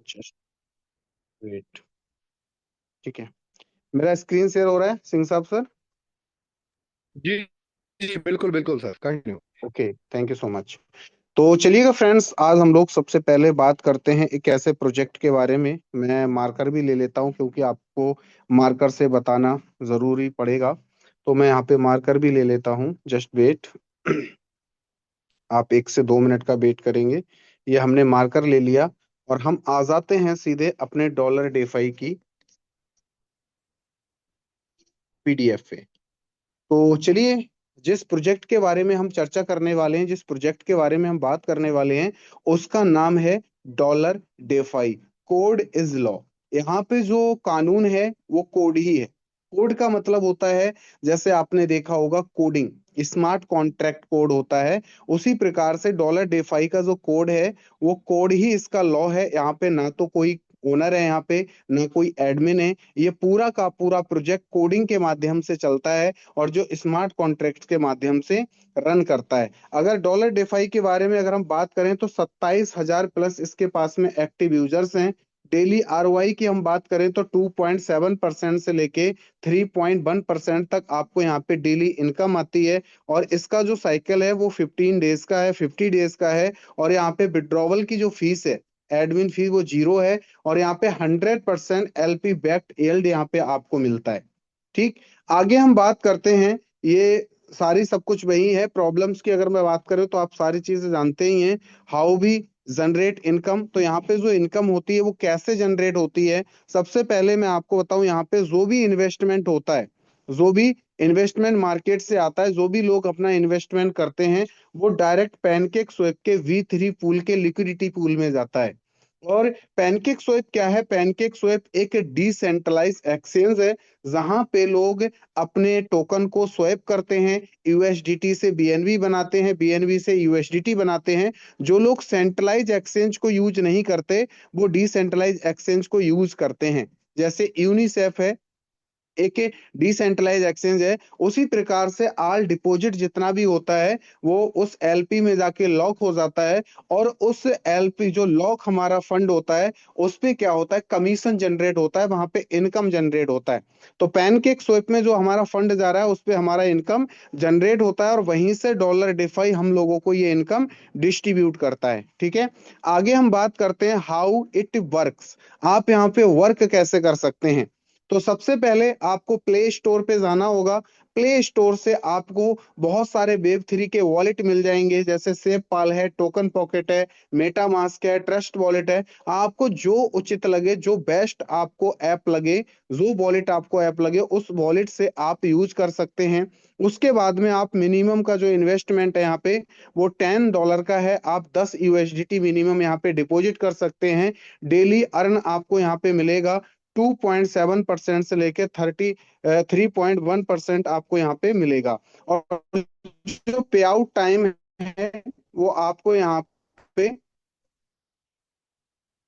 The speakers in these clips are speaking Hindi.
Just wait. ठीक है, मेरा स्क्रीन शेयर हो रहा है सिंह साहब सर? जी जी, बिल्कुल बिल्कुल sir, continue. Okay, thank you so much. तो चलिएगा फ्रेंड्स, आज हम लोग सबसे पहले बात करते हैं एक ऐसे प्रोजेक्ट के बारे में। मैं मार्कर भी ले लेता हूं क्योंकि आपको मार्कर से बताना जरूरी पड़ेगा। तो मैं यहाँ पे मार्कर भी ले लेता हूं, जस्ट वेट। आप 1 से 2 मिनट का वेट करेंगे। ये हमने मार्कर ले लिया और हम आ जाते हैं सीधे अपने डॉलर डेफाई की पीडीएफ पे। तो चलिए, जिस प्रोजेक्ट के बारे में हम चर्चा करने वाले हैं, जिस प्रोजेक्ट के बारे में हम बात करने वाले हैं, उसका नाम है dollar defy. Code is law. यहाँ पे जो कानून है वो कोड ही है। कोड का मतलब होता है, जैसे आपने देखा होगा कोडिंग, स्मार्ट कॉन्ट्रैक्ट कोड होता है। उसी प्रकार से डॉलर डेफाई का जो कोड है, वो कोड ही इसका लॉ है। यहाँ पे ना तो कोई ओनर है, यहाँ पे ना कोई एडमिन है। ये पूरा का पूरा प्रोजेक्ट कोडिंग के माध्यम से चलता है और जो स्मार्ट कॉन्ट्रैक्ट के माध्यम से रन करता है। अगर डॉलर डेफाई के बारे में अगर हम बात करें तो 27,000 प्लस इसके पास में एक्टिव यूजर्स हैं। डेली आरओआई की हम बात करें तो 2.7% से लेके 3.1% तक आपको यहाँ पे डेली इनकम आती है। और इसका जो साइकिल है वो 15 डेज का है, 50 डेज का है। और यहाँ पे विड्रॉवल की जो फीस है, एडमिन फी, वो 0 है। और यहाँ पे 100% एलपी बैक्ड यील्ड यहाँ पे आपको मिलता है। ठीक, आगे हम बात करते हैं। ये सारी सब कुछ वही है। प्रॉब्लम्स की अगर मैं बात करूं तो आप सारी चीजें जानते ही हैं। हाउ भी जनरेट इनकम, तो यहाँ पे जो इनकम होती है वो कैसे जनरेट होती है। सबसे पहले मैं आपको बताऊं, यहाँ पे जो भी इन्वेस्टमेंट होता है, जो भी इन्वेस्टमेंट मार्केट से आता है, जो भी लोग अपना इन्वेस्टमेंट करते हैं, वो डायरेक्ट पैनकेक स्वेप के V3 पूल के लिक्विडिटी पूल में जाता है। और पैनकेक स्वेप क्या है? पैनकेक स्वेप एक डिसेंट्रलाइज एक्सचेंज है, जहां पे लोग अपने टोकन को स्वैप करते हैं, यूएसडीटी से बीएनबी बनाते हैं, बीएनबी से यूएसडीटी बनाते हैं। जो लोग सेंट्रलाइज एक्सचेंज को यूज नहीं करते, वो डिसेंट्रलाइज एक्सचेंज को यूज करते हैं। जैसे यूनिसेफ है, एक डिसेंट्रलाइज एक्सचेंज है। उसी प्रकार से आल डिपॉजिट जितना भी होता है, वो उस एलपी में जाके लॉक हो जाता है। और उस एलपी, जो लॉक हमारा फंड होता है, उस पे क्या होता है, कमीशन जनरेट होता है, वहां पे इनकम जनरेट होता है। तो पैनकेक स्वेप में जो हमारा फंड जा रहा है, उस पे हमारा इनकम जनरेट होता है और वहीं से डॉलर डिफाई हम लोगों को ये इनकम डिस्ट्रीब्यूट करता है। ठीक है, आगे हम बात करते हैं हाउ इट वर्क्स। आप यहाँ पे वर्क कैसे कर सकते हैं। तो सबसे पहले आपको प्ले स्टोर पे जाना होगा। प्ले स्टोर से आपको बहुत सारे वेब 3 के वॉलेट मिल जाएंगे, जैसे सेव पाल है, टोकन पॉकेट है, मेटा मास्क है, ट्रस्ट वॉलेट है। आपको जो उचित लगे, जो बेस्ट आपको ऐप लगे, जो वॉलेट आपको ऐप लगे, उस वॉलेट से आप यूज कर सकते हैं। उसके बाद में आप मिनिमम का जो इन्वेस्टमेंट है यहाँ पे, वो $10 का है। आप 10 USDT मिनिमम यहाँ पे डिपॉजिट कर सकते हैं। डेली अर्न आपको यहाँ पे मिलेगा 2.7% से लेके 3.1% आपको यहाँ पे मिलेगा। और जो पे आउट टाइम है, वो आपको यहाँ पे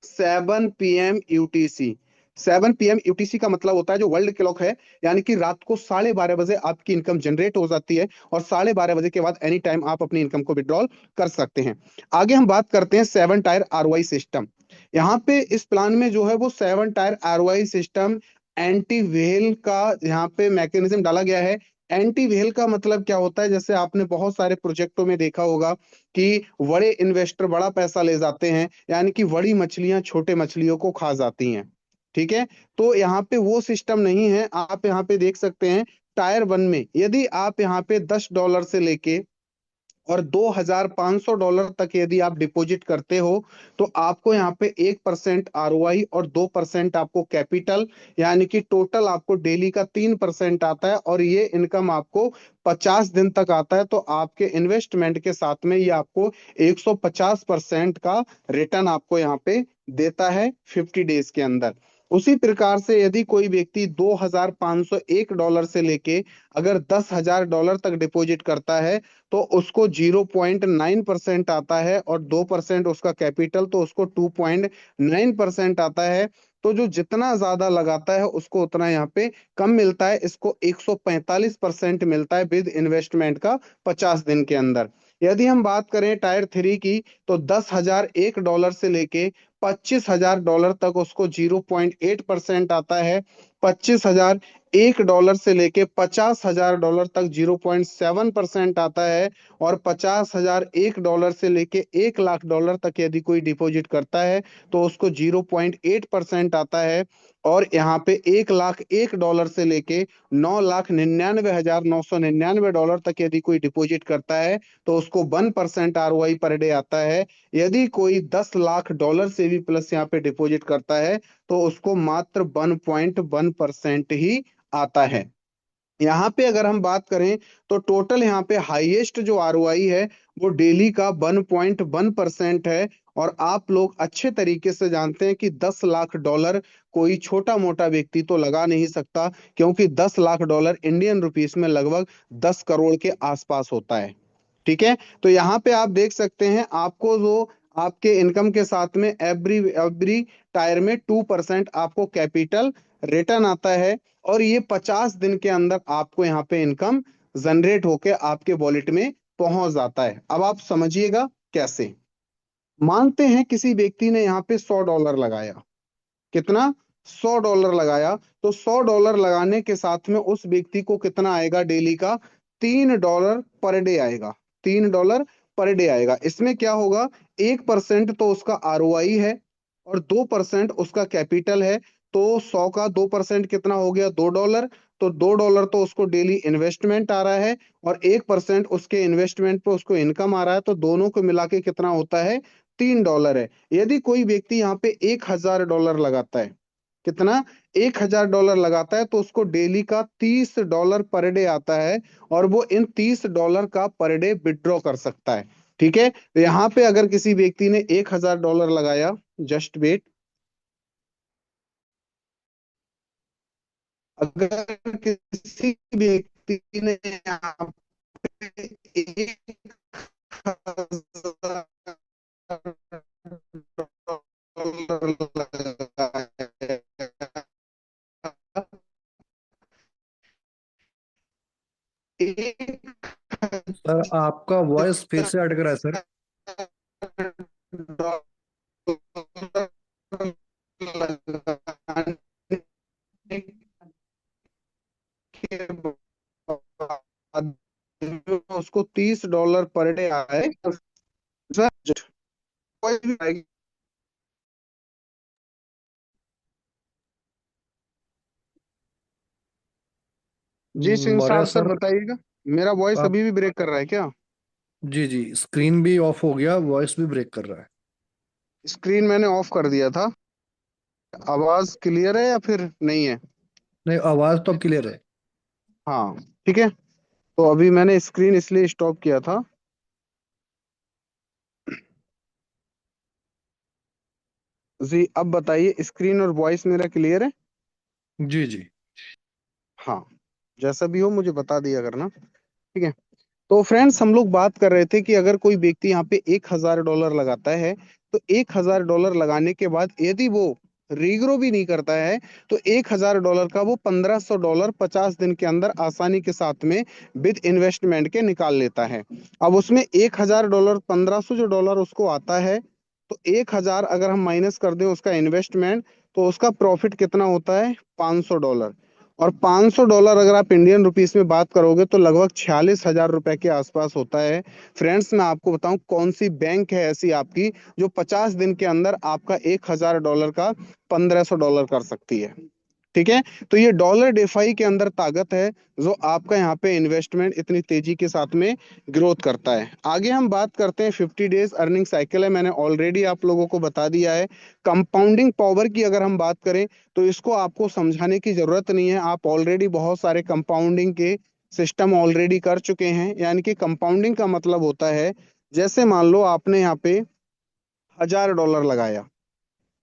7 PM UTC। 7 PM UTC का मतलब होता है जो वर्ल्ड क्लॉक है, यानी कि रात को 12:30 बजे आपकी इनकम जनरेट हो जाती है। और 12:30 बजे के बाद एनी टाइम आप अपनी इनकम को विड्रॉल कर सकते हैं। आगे हम बात करते हैं 7 टायर आरओआई सिस्टम। यहाँ पे इस प्लान में जो है वो 7 tyre ROI system, anti well का यहाँ पे मैकेनिज्म डाला गया है। एंटी वेल का मतलब क्या होता है? जैसे आपने बहुत सारे प्रोजेक्टों में देखा होगा कि बड़े इन्वेस्टर बड़ा पैसा ले जाते हैं, यानी कि बड़ी मछलियां छोटे मछलियों को खा जाती हैं। ठीक है, तो यहाँ पे वो सिस्टम नहीं है। आप यहाँ पे देख सकते हैं, टायर 1 में यदि आप यहाँ पे $10 से लेके और $2,500 तक यदि आप डिपॉजिट करते हो, तो आपको यहाँ पे 1% आरओआई और 2% आपको कैपिटल, यानी कि टोटल आपको डेली का 3% आता है। और ये इनकम आपको 50 दिन तक आता है। तो आपके इन्वेस्टमेंट के साथ में ये आपको 150% का रिटर्न आपको यहाँ पे देता है 50 डेज के अंदर। उसी प्रकार से यदि कोई व्यक्ति $2,501 से लेके अगर $10,000 तक डिपॉजिट करता है, तो उसको 0.9% आता है। और 2% उसका कैपिटल, तो उसको 2.9% आता है। तो जो जितना ज्यादा लगाता है उसको उतना यहाँ पे कम मिलता है। इसको 145% मिलता है विद इन्वेस्टमेंट का 50 दिन के अंदर। यदि हम बात करें टायर 3 की, तो $10,001 से लेके $25,000 तक उसको 0.8% आता है। $25,001 से लेके $50,000 तक 0.7% आता है। और $50,001 से लेके $1,00,000 तक यदि कोई डिपॉजिट करता है तो उसको 0.8% आता है। और यहाँ पे $1,01 से लेके $9,99,999 तक यदि कोई डिपॉजिट करता है तो उसको 1% ROI पर डे आता है। यदि कोई $10,00,000 से भी प्लस यहाँ पे डिपॉजिट करता है तो उसको मात्र 1.1% ही आता है। यहाँ पे अगर हम बात करें तो टोटल यहाँ पे हाईएस्ट जो ROI है वो डेली का 1.1% है। और आप लोग अच्छे तरीके से जानते हैं कि $10,00,000 कोई छोटा मोटा व्यक्ति तो लगा नहीं सकता, क्योंकि $10,00,000 इंडियन रुपीस में लगभग 10 करोड़ के आसपास होता है। ठीक है, तो यहाँ पे आप देख सकते हैं आपको जो आपके इनकम के साथ में एवरी एवरी टायर में 2% आपको कैपिटल रिटर्न आता है। और ये 50 दिन के अंदर आपको यहाँ पे इनकम जनरेट होके आपके वॉलेट में पहुंच जाता है। अब आप समझिएगा कैसे। मानते हैं किसी व्यक्ति ने यहाँ पे $100 लगाया। कितना? $100 लगाया। तो $100 लगाने के साथ में उस व्यक्ति को कितना आएगा डेली का? $3 पर डे आएगा। $3 पर डे आएगा। इसमें क्या होगा? 1% तो उसका ROI है और 2% उसका कैपिटल है। तो 100 का 2% कितना हो गया? $2। तो $2 तो उसको डेली इन्वेस्टमेंट आ रहा है और 1% उसके इन्वेस्टमेंट पे उसको इनकम आ रहा है। तो दोनों को मिला के कितना होता है? $3 है। यदि कोई व्यक्ति यहाँ पे $1,000 लगाता है, कितना? $1,000 लगाता है तो उसको डेली का $30 पर डे आता है। और वो इन $30 का पर डे विड्रॉ कर सकता है। ठीक है, तो यहाँ पे अगर किसी व्यक्ति ने $1,000 लगाया, जस्ट वेट, अगर किसी व्यक्ति ने यहाँ पे 1,000 लगाया, एक सर आपका वॉइस फिर से अटक रहा है सर। $1,000 लगाने के बाद जो उसको $30 पर डे आए, जी मौर्य सिंह सर सर बताइएगा। मेरा वॉइस आप। अभी भी ब्रेक कर रहा है क्या? जी जी, स्क्रीन भी ऑफ हो गया, वॉइस भी ब्रेक कर रहा है। स्क्रीन मैंने ऑफ कर दिया था। आवाज क्लियर है या फिर नहीं है? नहीं, आवाज तो क्लियर है। हाँ, ठीक है। तो अभी मैंने स्क्रीन इसलिए स्टॉप किया था। जी अब बताइए, स्क्रीन और वॉइस मेरा क्लियर है? जी जी। हाँ, जैसा भी हो मुझे बता दिया करना। ठीक है, तो फ्रेंड्स हम लोग बात कर रहे थे कि अगर कोई व्यक्ति यहाँ पे $1,000 लगाता है तो $1,000 लगाने के बाद यदि वो रीग्रो भी नहीं करता है तो $1,000 का वो $1,500 50 दिन के अंदर आसानी के साथ में विद इन्वेस्टमेंट के निकाल लेता है। अब उसमें $1,000 $1,500 जो डॉलर उसको आता है, तो 1,000 अगर हम माइनस कर दें उसका इन्वेस्टमेंट तो उसका प्रॉफिट कितना होता है? $500। और $500 अगर आप इंडियन रुपीस में बात करोगे तो लगभग 46,000 रुपए के आसपास होता है। फ्रेंड्स मैं आपको बताऊं कौन सी बैंक है ऐसी आपकी जो 50 दिन के अंदर आपका $1,000 का $1,500 कर सकती है। ठीक है, तो ये डॉलर डेफाई के अंदर ताकत है जो आपका यहाँ पे इन्वेस्टमेंट इतनी तेजी के साथ में ग्रोथ करता है। आगे हम बात करते हैं 50 डेज अर्निंग साइकिल है, मैंने ऑलरेडी आप लोगों को बता दिया है। कंपाउंडिंग पावर की अगर हम बात करें तो इसको आपको समझाने की जरूरत नहीं है, आप ऑलरेडी बहुत सारे कंपाउंडिंग के सिस्टम ऑलरेडी कर चुके हैं। यानी कि कंपाउंडिंग का मतलब होता है, जैसे मान लो आपने यहाँ पे $1,000 लगाया,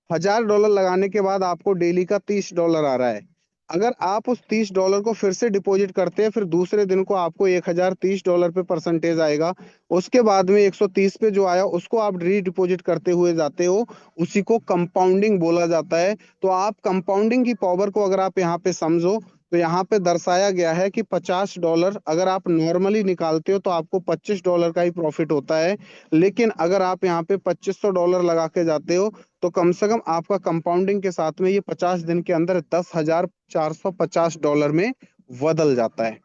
$1,000 लगाने के बाद आपको डेली का $30 आ रहा है। अगर आप उस $30 को फिर से डिपॉजिट करते हैं, फिर दूसरे दिन को आपको $1,030 पे परसेंटेज आएगा। उसके बाद में 130 पे जो आया उसको आप री डिपॉजिट करते हुए जाते हो, उसी को कंपाउंडिंग बोला जाता है। तो आप कंपाउंडिंग की पावर को अगर आप यहाँ पे समझो तो यहाँ पे दर्शाया गया है कि $50 अगर आप नॉर्मली निकालते हो तो आपको $25 का ही प्रॉफिट होता है। लेकिन अगर आप यहाँ पे $2500 लगा के जाते हो तो कम से कम आपका कंपाउंडिंग के साथ में ये 50 दिन के अंदर $10,450 में बदल जाता है।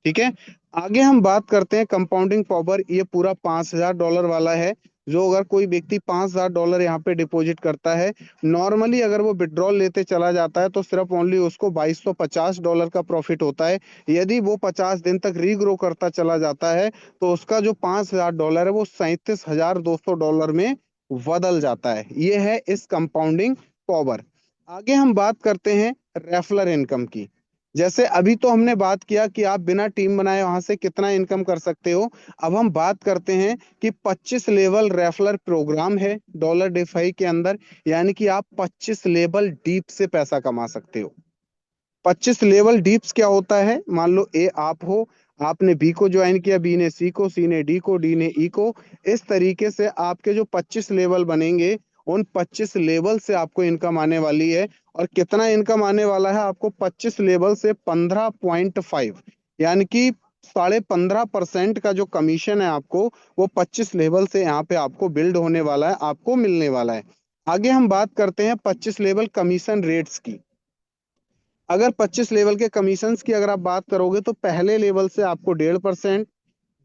ठीक है। आगे हम बात करते हैं कंपाउंडिंग पावर। ये पूरा $5000 वाला है। जो अगर कोई व्यक्ति $5000 यहाँ पे डिपॉजिट करता है, नॉर्मली अगर वो विड्रॉल लेते चला जाता है तो सिर्फ ओनली उसको $2250 का प्रॉफिट होता है। यदि वो 50 दिन तक रीग्रो करता चला जाता है तो उसका जो $5000 है वो $37,200 में बदल जाता है। ये है इस कंपाउंडिंग पावर। आगे हम बात करते हैं रेफलर इनकम की। जैसे अभी तो हमने बात किया कि आप बिना टीम बनाए वहां से कितना इनकम कर सकते हो। अब हम बात करते हैं कि 25 लेवल रेफलर प्रोग्राम है डॉलर डिफाई के अंदर। यानी कि आप 25 लेवल डीप से पैसा कमा सकते हो। 25 लेवल डीप्स क्या होता है? मान लो ए आप हो, आपने बी को ज्वाइन किया, बी ने सी को, सी ने डी को, डी ने ई को। इस तरीके से आपके जो 25 लेवल बनेंगे, उन 25 लेवल से आपको इनकम आने वाली है। और कितना इनकम आने वाला है आपको? 25 लेवल से 15.5, यानी कि 15.5% का जो कमीशन है आपको, वो 25 लेवल से यहाँ पे आपको बिल्ड होने वाला है, आपको मिलने वाला है। आगे हम बात करते हैं 25 लेवल कमीशन रेट्स की। अगर 25 लेवल के कमीशंस की अगर आप बात करोगे तो पहले लेवल से आपको 1.5%,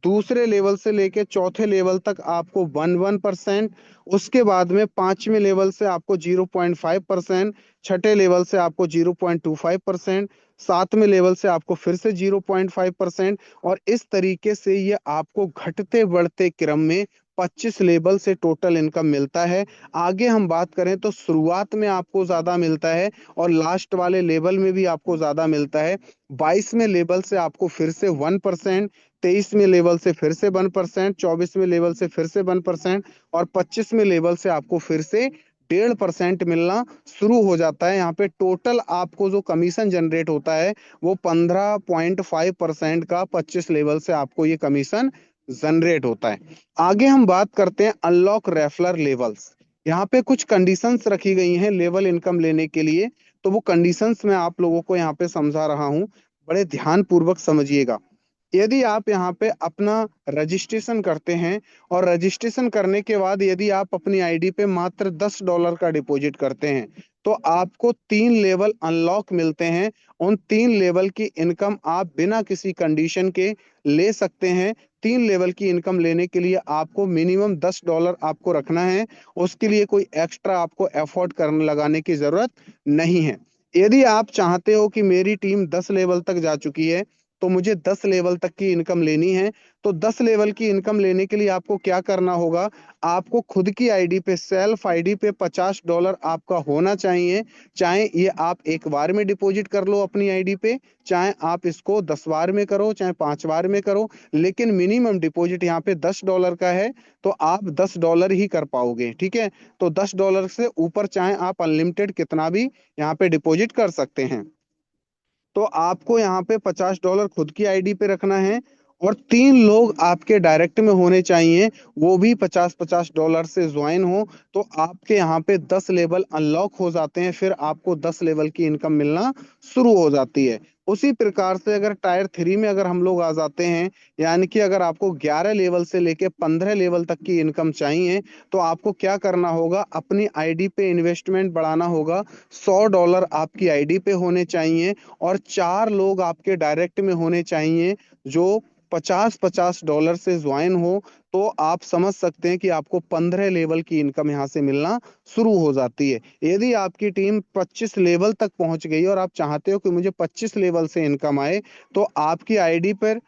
दूसरे लेवल से लेके चौथे लेवल तक आपको 1% उसके बाद में पांचवें लेवल से आपको 0.5%, छठे लेवल से आपको 0.25%, सातवें लेवल से आपको फिर से 0.5%। और इस तरीके से ये आपको घटते बढ़ते क्रम में 25 लेवल से टोटल इनकम मिलता है। आगे हम बात करें तो शुरुआत में आपको ज्यादा मिलता है और लास्ट वाले लेवल में भी आपको ज्यादा मिलता है। 22वें लेवल से आपको फिर से 1%, 23वें लेवल से फिर से 1%, 24वें लेवल से फिर से 1%, और 25वें लेवल से आपको फिर से 1.5% मिलना शुरू हो जाता है। यहाँ पे टोटल आपको जो कमीशन जनरेट होता है वो 15.5% का 25 लेवल से आपको ये कमीशन जनरेट होता है। आगे हम बात करते हैं अनलॉक रेफलर लेवल्स। यहाँ पे कुछ कंडीशंस रखी गई हैं लेवल इनकम लेने के लिए। तो वो कंडीशंस मैं आप लोगों को यहाँ पे समझा रहा हूँ, बड़े ध्यान पूर्वक समझिएगा। यदि आप यहाँ पे अपना रजिस्ट्रेशन करते हैं और रजिस्ट्रेशन करने के बाद यदि आप अपनी आईडी पे मात्र $10 का डिपॉजिट करते हैं तो आपको 3 लेवल अनलॉक मिलते हैं। उन 3 लेवल की इनकम आप बिना किसी कंडीशन के ले सकते हैं। 3 लेवल की इनकम लेने के लिए आपको मिनिमम $10 आपको रखना है। उसके लिए कोई एक्स्ट्रा आपको एफर्ट करने लगाने की जरूरत नहीं है। यदि आप चाहते हो कि मेरी टीम 10 लेवल तक जा चुकी है तो मुझे 10 लेवल तक की इनकम लेनी है, तो 10 लेवल की इनकम लेने के लिए आपको क्या करना होगा? आपको खुद की आईडी पे, सेल्फ आईडी पे $50 आपका होना चाहिए। चाहे ये आप एक बार में डिपॉजिट कर लो अपनी आईडी पे, चाहे आप इसको 10 बार में करो, चाहे 5 बार में करो, लेकिन मिनिमम डिपॉजिट यहाँ पे $10 का है। तो आप $10 ही कर पाओगे। ठीक है। तो $10 से ऊपर चाहे आप अनलिमिटेड कितना भी यहाँ पे डिपॉजिट कर सकते हैं। तो आपको यहाँ पे $50 खुद की आईडी पे रखना है और 3 लोग आपके डायरेक्ट में होने चाहिए, वो भी 50-50 डॉलर से ज्वाइन हो। तो आपके यहाँ पे 10 लेवल अनलॉक हो जाते हैं, फिर आपको 10 लेवल की इनकम मिलना शुरू हो जाती है। उसी प्रकार से अगर टायर 3 में अगर हम लोग आ जाते हैं, यानी कि अगर आपको 11 लेवल से लेके 15 लेवल तक की इनकम चाहिए तो आपको क्या करना होगा? अपनी आईडी पे इन्वेस्टमेंट बढ़ाना होगा। $100 आपकी आईडी पे होने चाहिए और 4 लोग आपके डायरेक्ट में होने चाहिए जो 50-50 डॉलर से ज्वाइन हो। तो आप समझ सकते हैं कि आपको 15 लेवल की इनकम यहाँ से मिलना शुरू हो जाती है। यदि आपकी टीम 25 लेवल तक पहुंच गई और आप चाहते हो कि मुझे 25 लेवल से इनकम आए, तो आपकी आईडी पर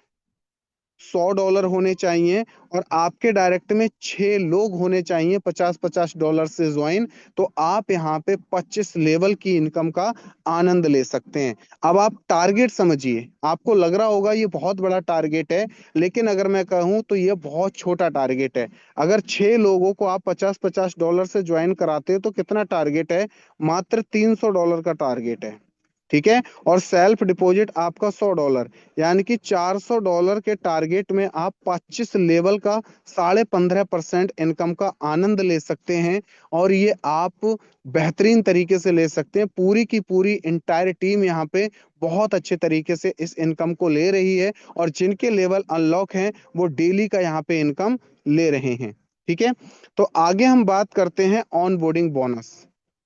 $100 होने चाहिए और आपके डायरेक्ट में 6 लोग होने चाहिए 50-50 डॉलर से ज्वाइन। तो आप यहाँ पे 25 लेवल की इनकम का आनंद ले सकते हैं। अब आप टारगेट समझिए। आपको लग रहा होगा ये बहुत बड़ा टारगेट है, लेकिन अगर मैं कहूँ तो ये बहुत छोटा टारगेट है। अगर 6 लोगों को आप 50-50 डॉलर से ज्वाइन कराते हो तो कितना टारगेट है? मात्र $300 का टारगेट है। ठीक है। और सेल्फ डिपॉजिट आपका $100, यानी कि $400 के टारगेट में आप 25 लेवल का 15.5% इनकम का आनंद ले सकते हैं। और ये आप बेहतरीन तरीके से ले सकते हैं। पूरी की पूरी इंटायर टीम यहाँ पे बहुत अच्छे तरीके से इस इनकम को ले रही है, और जिनके लेवल अनलॉक हैं वो डेली का यहाँ पे इनकम ले रहे हैं। ठीक है। तो आगे हम बात करते हैं on boarding bonus.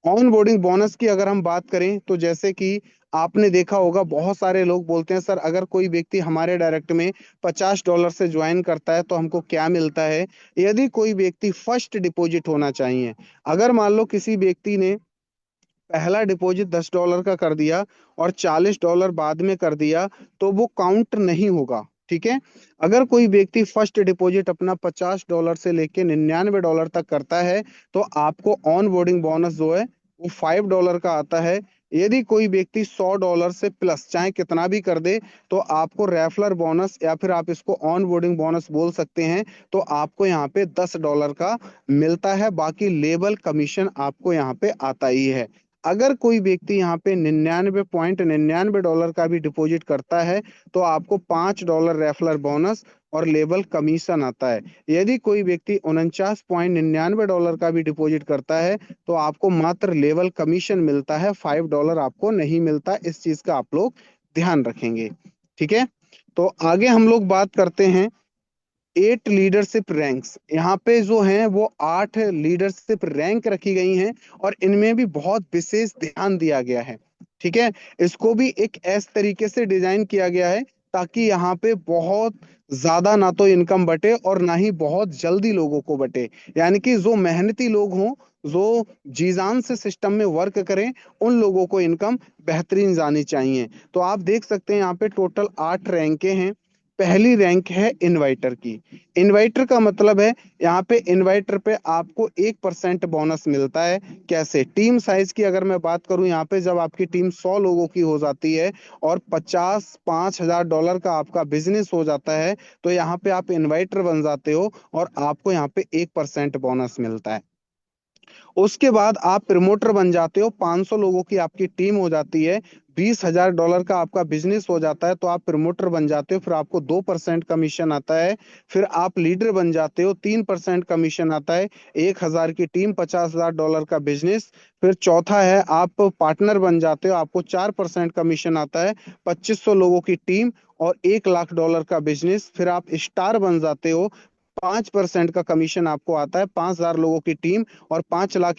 On boarding bonus की अगर हम बात करें तो जैसे कि आपने देखा होगा, बहुत सारे लोग बोलते हैं सर अगर कोई व्यक्ति हमारे डायरेक्ट में $50 से ज्वाइन करता है तो हमको क्या मिलता है। यदि कोई व्यक्ति फर्स्ट डिपॉजिट होना चाहिए, अगर मान लो किसी व्यक्ति ने पहला डिपॉजिट $10 का कर दिया और $40 बाद में कर दिया, तो वो काउंट नहीं होगा। ठीक है। अगर कोई व्यक्ति फर्स्ट डिपॉजिट अपना $50 से लेके $99 तक करता है, तो आपको ऑन बोर्डिंग बोनस जो है वो $5 का आता है। यदि कोई व्यक्ति $100 से प्लस चाहे कितना भी कर दे, तो आपको रेफलर बोनस या फिर आप इसको ऑन बोर्डिंग बोनस बोल सकते हैं, तो आपको यहाँ पे $10 का मिलता है। बाकी लेबल कमीशन आपको यहाँ पे आता ही है। अगर कोई व्यक्ति यहाँ पे $99.99 का भी डिपॉजिट करता है, तो आपको $5 रेफलर बोनस और लेबल कमीशन आता है। यदि कोई व्यक्ति $49.99 का भी डिपॉजिट करता है, तो आपको मात्र लेवल कमीशन मिलता है, $5 आपको नहीं मिलता। इस चीज का आप लोग ध्यान रखेंगे। ठीक है। तो आगे हम लोग बात करते हैं 8 लीडरशिप रैंक्स। यहाँ पे जो हैं वो 8 लीडरशिप रैंक रखी गई हैं, और इनमें भी बहुत विशेष ध्यान दिया गया है। ठीक है। इसको भी एक ऐसे तरीके से डिजाइन किया गया है ताकि यहाँ पे बहुत ज्यादा ना तो इनकम बटे और ना ही बहुत जल्दी लोगों को बटे। यानी कि जो मेहनती लोग हों, जो जी जान से सिस्टम में वर्क करें, उन लोगों को इनकम बेहतरीन जानी चाहिए। तो आप देख सकते हैं यहाँ पे टोटल 8 रैंकें हैं। पहली रैंक है इनवाइटर की। इनवाइटर का मतलब है यहाँ पे इनवाइटर पे आपको 1% बोनस मिलता है। कैसे? टीम साइज की अगर मैं बात करूं, यहाँ पे जब आपकी टीम 100 लोगों की हो जाती है और 55,000 का आपका बिजनेस हो जाता है, तो यहाँ पे आप इन्वाइटर बन जाते हो और आपको यहाँ पे 1% बोनस मिलता है। उसके बाद आप प्रमोटर बन जाते हो, 500 लोगों की आपकी टीम हो जाती है, $20,000 का आपका बिजनेस हो जाता है, तो आप प्रमोटर बन जाते हो, फिर आपको 2% कमीशन आता है। फिर आप लीडर बन जाते हो, 3% कमीशन आता है। 1,000 की टीम, $50,000 का बिजनेस। फिर चौथा है आप पार्टनर बन जाते हो, आपको 4% कमीशन आता है। 2,500 लोगों की टीम और $1,00,000 का बिजनेस। फिर आप स्टार बन जाते हो, 5% का कमीशन आपको आता है। 5,000 लोगों की टीम और $5 लाख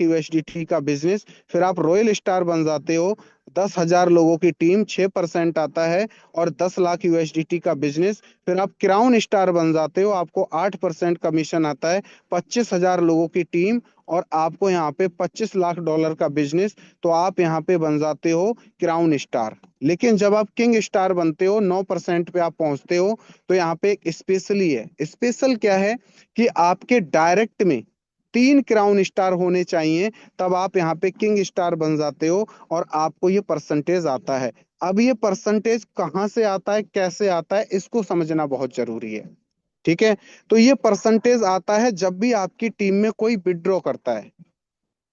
का बिजनेस। फिर आप रॉयल स्टार बन जाते हो, 10,000 लोगों की टीम, 6% आता है और $10 लाख का बिजनेस। फिर आप क्राउन स्टार बन जाते हो, आपको 8% कमीशन आता है। 25,000 लोगों की टीम और आपको यहाँ पे $25 लाख का बिजनेस। तो आप यहाँ पे बन जाते हो क्राउन स्टार। लेकिन जब आप किंग स्टार बनते हो, 9% पे आप पहुंचते हो, तो यहाँ पे एक स्पेशली है। स्पेशल क्या है कि आपके डायरेक्ट में 3 क्राउन स्टार होने चाहिए, तब आप यहाँ पे किंग स्टार बन जाते हो और आपको ये परसेंटेज आता है। अब ये परसेंटेज कहाँ से आता है, कैसे आता है, इसको समझना बहुत जरूरी है। ठीक है। तो ये परसेंटेज आता है जब भी आपकी टीम में कोई विड्रॉ करता है।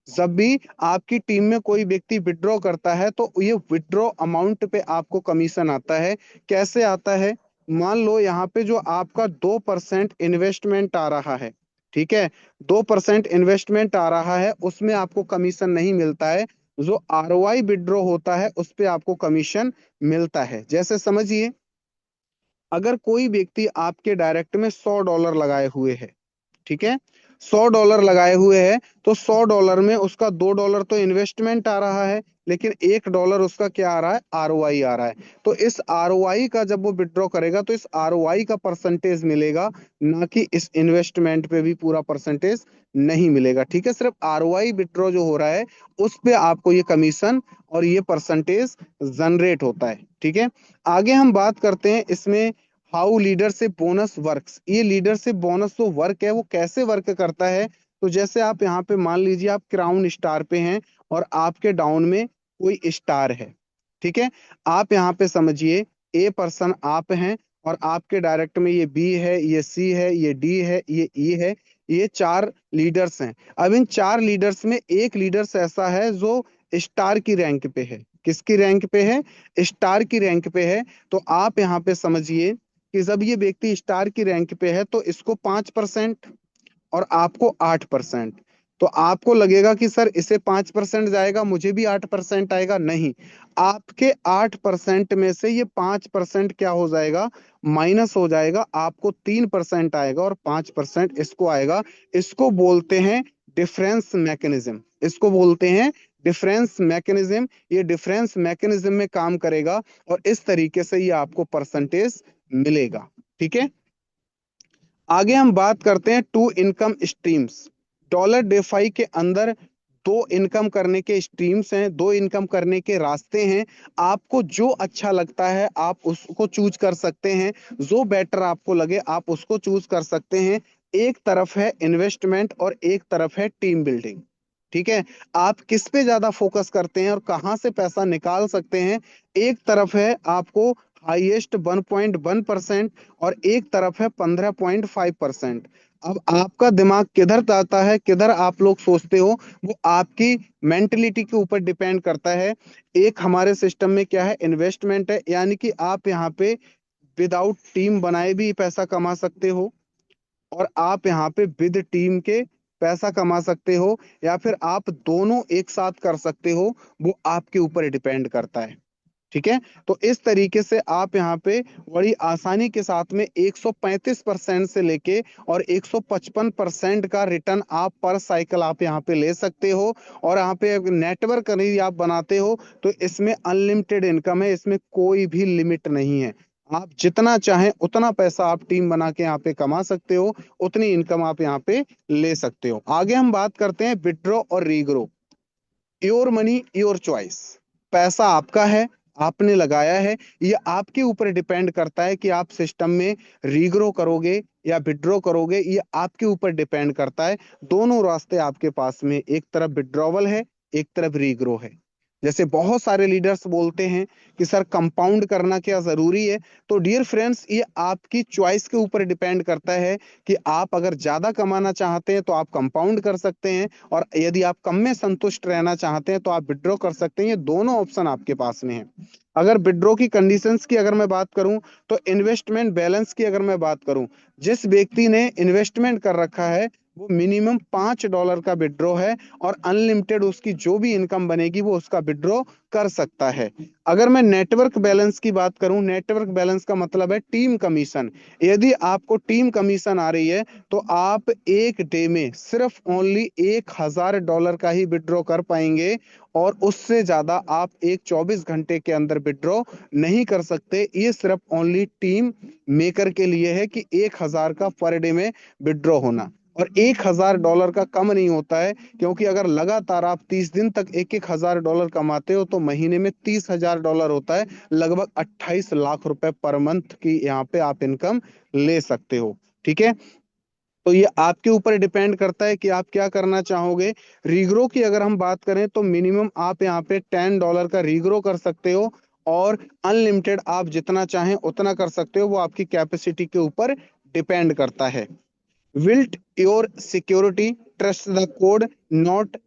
जब भी आपकी टीम में कोई व्यक्ति विड्रॉ करता है, तो ये विड्रॉ अमाउंट पे आपको कमीशन आता है। कैसे आता है? मान लो यहाँ पे जो आपका 2% इन्वेस्टमेंट आ रहा है, ठीक है, 2% इन्वेस्टमेंट आ रहा है, उसमें आपको कमीशन नहीं मिलता है। जो ROI विड्रॉ होता है उस पे आपको कमीशन मिलता है। जैसे समझिए, अगर कोई व्यक्ति आपके डायरेक्ट में $100 लगाए हुए है, ठीक है, $100 लगाए हुए हैं, तो $100 में उसका $2 तो इन्वेस्टमेंट आ रहा है, लेकिन $1 उसका क्या आ रहा है? ROI आ रहा है। तो इस ROI का जब वो विड्रॉ करेगा, तो इस ROI का परसेंटेज मिलेगा, ना कि इस इन्वेस्टमेंट पे भी पूरा परसेंटेज नहीं मिलेगा। ठीक है। सिर्फ ROI विड्रॉ जो हो रहा है उस पे आपको ये कमीशन और ये परसेंटेज जनरेट होता है। ठीक है। आगे हम बात करते हैं इसमें हाउ लीडरशिप बोनस वर्क्स। ये लीडरशिप बोनस जो वर्क है वो कैसे वर्क करता है? तो जैसे आप यहाँ पे मान लीजिए आप क्राउन स्टार पे हैं और आपके डाउन में कोई स्टार है, ठीक है। आप यहाँ पे समझिए पर्सन आप हैं और आपके डायरेक्ट में ये बी है, ये सी है, ये डी है, ये ई है। ये 4 लीडर्स हैं। अब इन 4 लीडर्स में एक लीडर्स ऐसा है जो स्टार की रैंक पे है। किसकी रैंक पे है? स्टार की रैंक पे है। तो आप यहाँ पे समझिए कि जब ये व्यक्ति स्टार की रैंक पे है तो इसको 5% और आपको 8%। तो आपको लगेगा कि सर इसे 5% जाएगा, मुझे भी 8% आएगा। नहीं, आपके 8% में से ये 5% क्या हो जाएगा? माइनस हो जाएगा। आपको 3% आएगा और 5% इसको आएगा। इसको बोलते हैं डिफरेंस मैकेनिज्म। इसको बोलते हैं डिफरेंस मैकेनिज्म। ये डिफरेंस मैकेनिज्म में काम करेगा और इस तरीके से ये आपको परसेंटेज मिलेगा। ठीक है, आगे हम बात करते हैं two income streams. Dollar DeFi के अंदर दो इनकम करने के स्ट्रीम्स हैं, दो इनकम करने के रास्ते हैं। आपको जो अच्छा लगता है आप उसको चूज कर सकते हैं, जो बेटर आपको लगे आप उसको चूज कर सकते हैं। एक तरफ है इन्वेस्टमेंट और एक तरफ है टीम बिल्डिंग। ठीक है, आप किस पे ज्यादा फोकस करते हैं और कहां से पैसा निकाल सकते हैं? एक तरफ है आपको हाईएस्ट 1.1% और एक तरफ है 15.5%। अब आपका दिमाग किधर जाता है, किधर आप लोग सोचते हो, वो आपकी मेंटलिटी के ऊपर डिपेंड करता है। एक हमारे सिस्टम में क्या है, इन्वेस्टमेंट है, यानी कि आप यहाँ पे विदाउट टीम बनाए भी पैसा कमा सकते हो और आप यहाँ पे विद टीम के पैसा कमा सकते हो, या फिर आप दोनों एक साथ कर सकते हो। वो आपके ऊपर डिपेंड करता है। ठीक है, तो इस तरीके से आप यहाँ पे बड़ी आसानी के साथ में 135% से लेके और 155% का रिटर्न आप पर साइकिल आप यहाँ पे ले सकते हो। और यहाँ पे नेटवर्क यदि आप बनाते हो तो इसमें अनलिमिटेड इनकम है, इसमें कोई भी लिमिट नहीं है। आप जितना चाहें उतना पैसा आप टीम बना के यहाँ पे कमा सकते हो, उतनी इनकम आप यहाँ पे ले सकते हो। आगे हम बात करते हैं विड्रॉ और regrow. Your money your choice. पैसा आपका है, आपने लगाया है, ये आपके ऊपर डिपेंड करता है कि आप सिस्टम में रीग्रो करोगे या विड्रॉ करोगे, ये आपके ऊपर डिपेंड करता है। दोनों रास्ते आपके पास में, एक तरफ विड्रॉवल है, एक तरफ रीग्रो है। जैसे बहुत सारे लीडर्स बोलते हैं कि सर कंपाउंड करना क्या जरूरी है? तो डियर फ्रेंड्स, ये आपकी चॉइस के ऊपर डिपेंड करता है कि आप अगर ज्यादा कमाना चाहते हैं तो आप कंपाउंड कर सकते हैं, और यदि आप कम में संतुष्ट रहना चाहते हैं तो आप विड्रॉ कर सकते हैं। ये दोनों ऑप्शन आपके पास में है। अगर विड्रॉ की कंडीशंस की अगर मैं बात करूं, तो इन्वेस्टमेंट बैलेंस की अगर मैं बात करूं, जिस व्यक्ति ने इन्वेस्टमेंट कर रखा है वो मिनिमम $5 का विड्रॉ है और अनलिमिटेड उसकी जो भी इनकम बनेगी वो उसका विड्रॉ कर सकता है। अगर मैं नेटवर्क बैलेंस की बात करूं, नेटवर्क बैलेंस का मतलब है टीम कमीशन। यदि आपको टीम कमीशन आ रही है तो आप एक डे में सिर्फ ओनली $1,000 का ही विड्रॉ कर पाएंगे, और उससे ज्यादा आप एक 24 घंटे के अंदर विड्रॉ नहीं कर सकते। ये सिर्फ ओनली टीम मेकर के लिए है कि 1,000 का पर डे में विड्रॉ होना, और $1,000 का कम नहीं होता है। क्योंकि अगर लगातार आप 30 दिन तक $1,000 कमाते हो तो महीने में $30,000 होता है, लगभग 28 लाख रुपए पर मंथ की यहाँ पे आप इनकम ले सकते हो। ठीक है, तो ये आपके ऊपर डिपेंड करता है कि आप क्या करना चाहोगे। रीग्रो की अगर हम बात करें तो मिनिमम आप यहाँ पे $10 का रीग्रो कर सकते हो, और अनलिमिटेड आप जितना चाहें उतना कर सकते हो, वो आपकी कैपेसिटी के ऊपर डिपेंड करता है। Wilt your security, trust the code not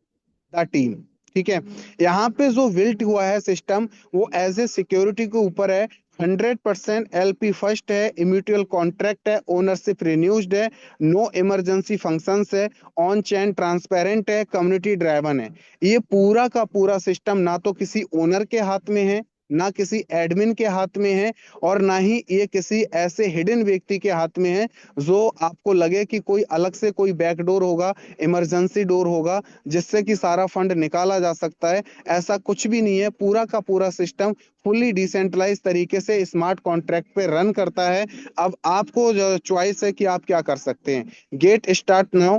the team. ठीक है, यहाँ पे जो विल्ट हुआ है सिस्टम, वो एज ए सिक्योरिटी के ऊपर है। 100% एलपी फर्स्ट है, इम्यूचुअल कॉन्ट्रैक्ट है, ओनरशिप रिन्यूस्ड है, नो इमरजेंसी फंक्शंस है, ऑन चेन ट्रांसपेरेंट है, कम्युनिटी ड्राइवन है। ये पूरा का पूरा सिस्टम ना तो किसी ओनर के हाथ में है, ना किसी एडमिन के हाथ में है, और ना ही ये किसी ऐसे हिडन व्यक्ति के हाथ में है जो आपको लगे कि कोई अलग से कोई बैकडोर होगा, इमरजेंसी डोर होगा जिससे कि सारा फंड निकाला जा सकता है। ऐसा कुछ भी नहीं है। पूरा का पूरा सिस्टम फुल्ली डिसेंट्रलाइज तरीके से स्मार्ट कॉन्ट्रैक्ट पे रन करता है। अब आपको जो चॉइस है कि आप क्या कर सकते हैं। Get start now,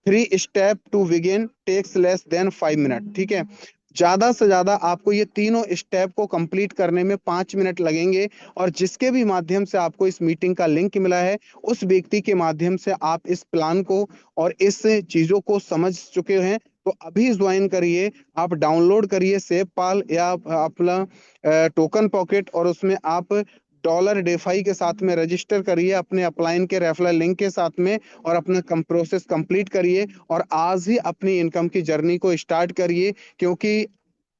3 step to begin takes less than 5 minute. ठीक है, ज्यादा से ज्यादा आपको ये तीनों स्टेप को कंप्लीट करने में 5 मिनट लगेंगे, और जिसके भी माध्यम से आपको इस मीटिंग का लिंक मिला है उस व्यक्ति के माध्यम से आप इस प्लान को और इस चीजों को समझ चुके हैं। तो अभी ज्वाइन करिए, आप डाउनलोड करिए सेव पाल या अपना टोकन पॉकेट, और उसमें आप डॉलर डेफाई के साथ में रजिस्टर करिए अपने अपलाइन के रेफरल लिंक के साथ में, और अपना प्रोसेस कंप्लीट करिए और आज ही अपनी इनकम की जर्नी को स्टार्ट करिए। क्योंकि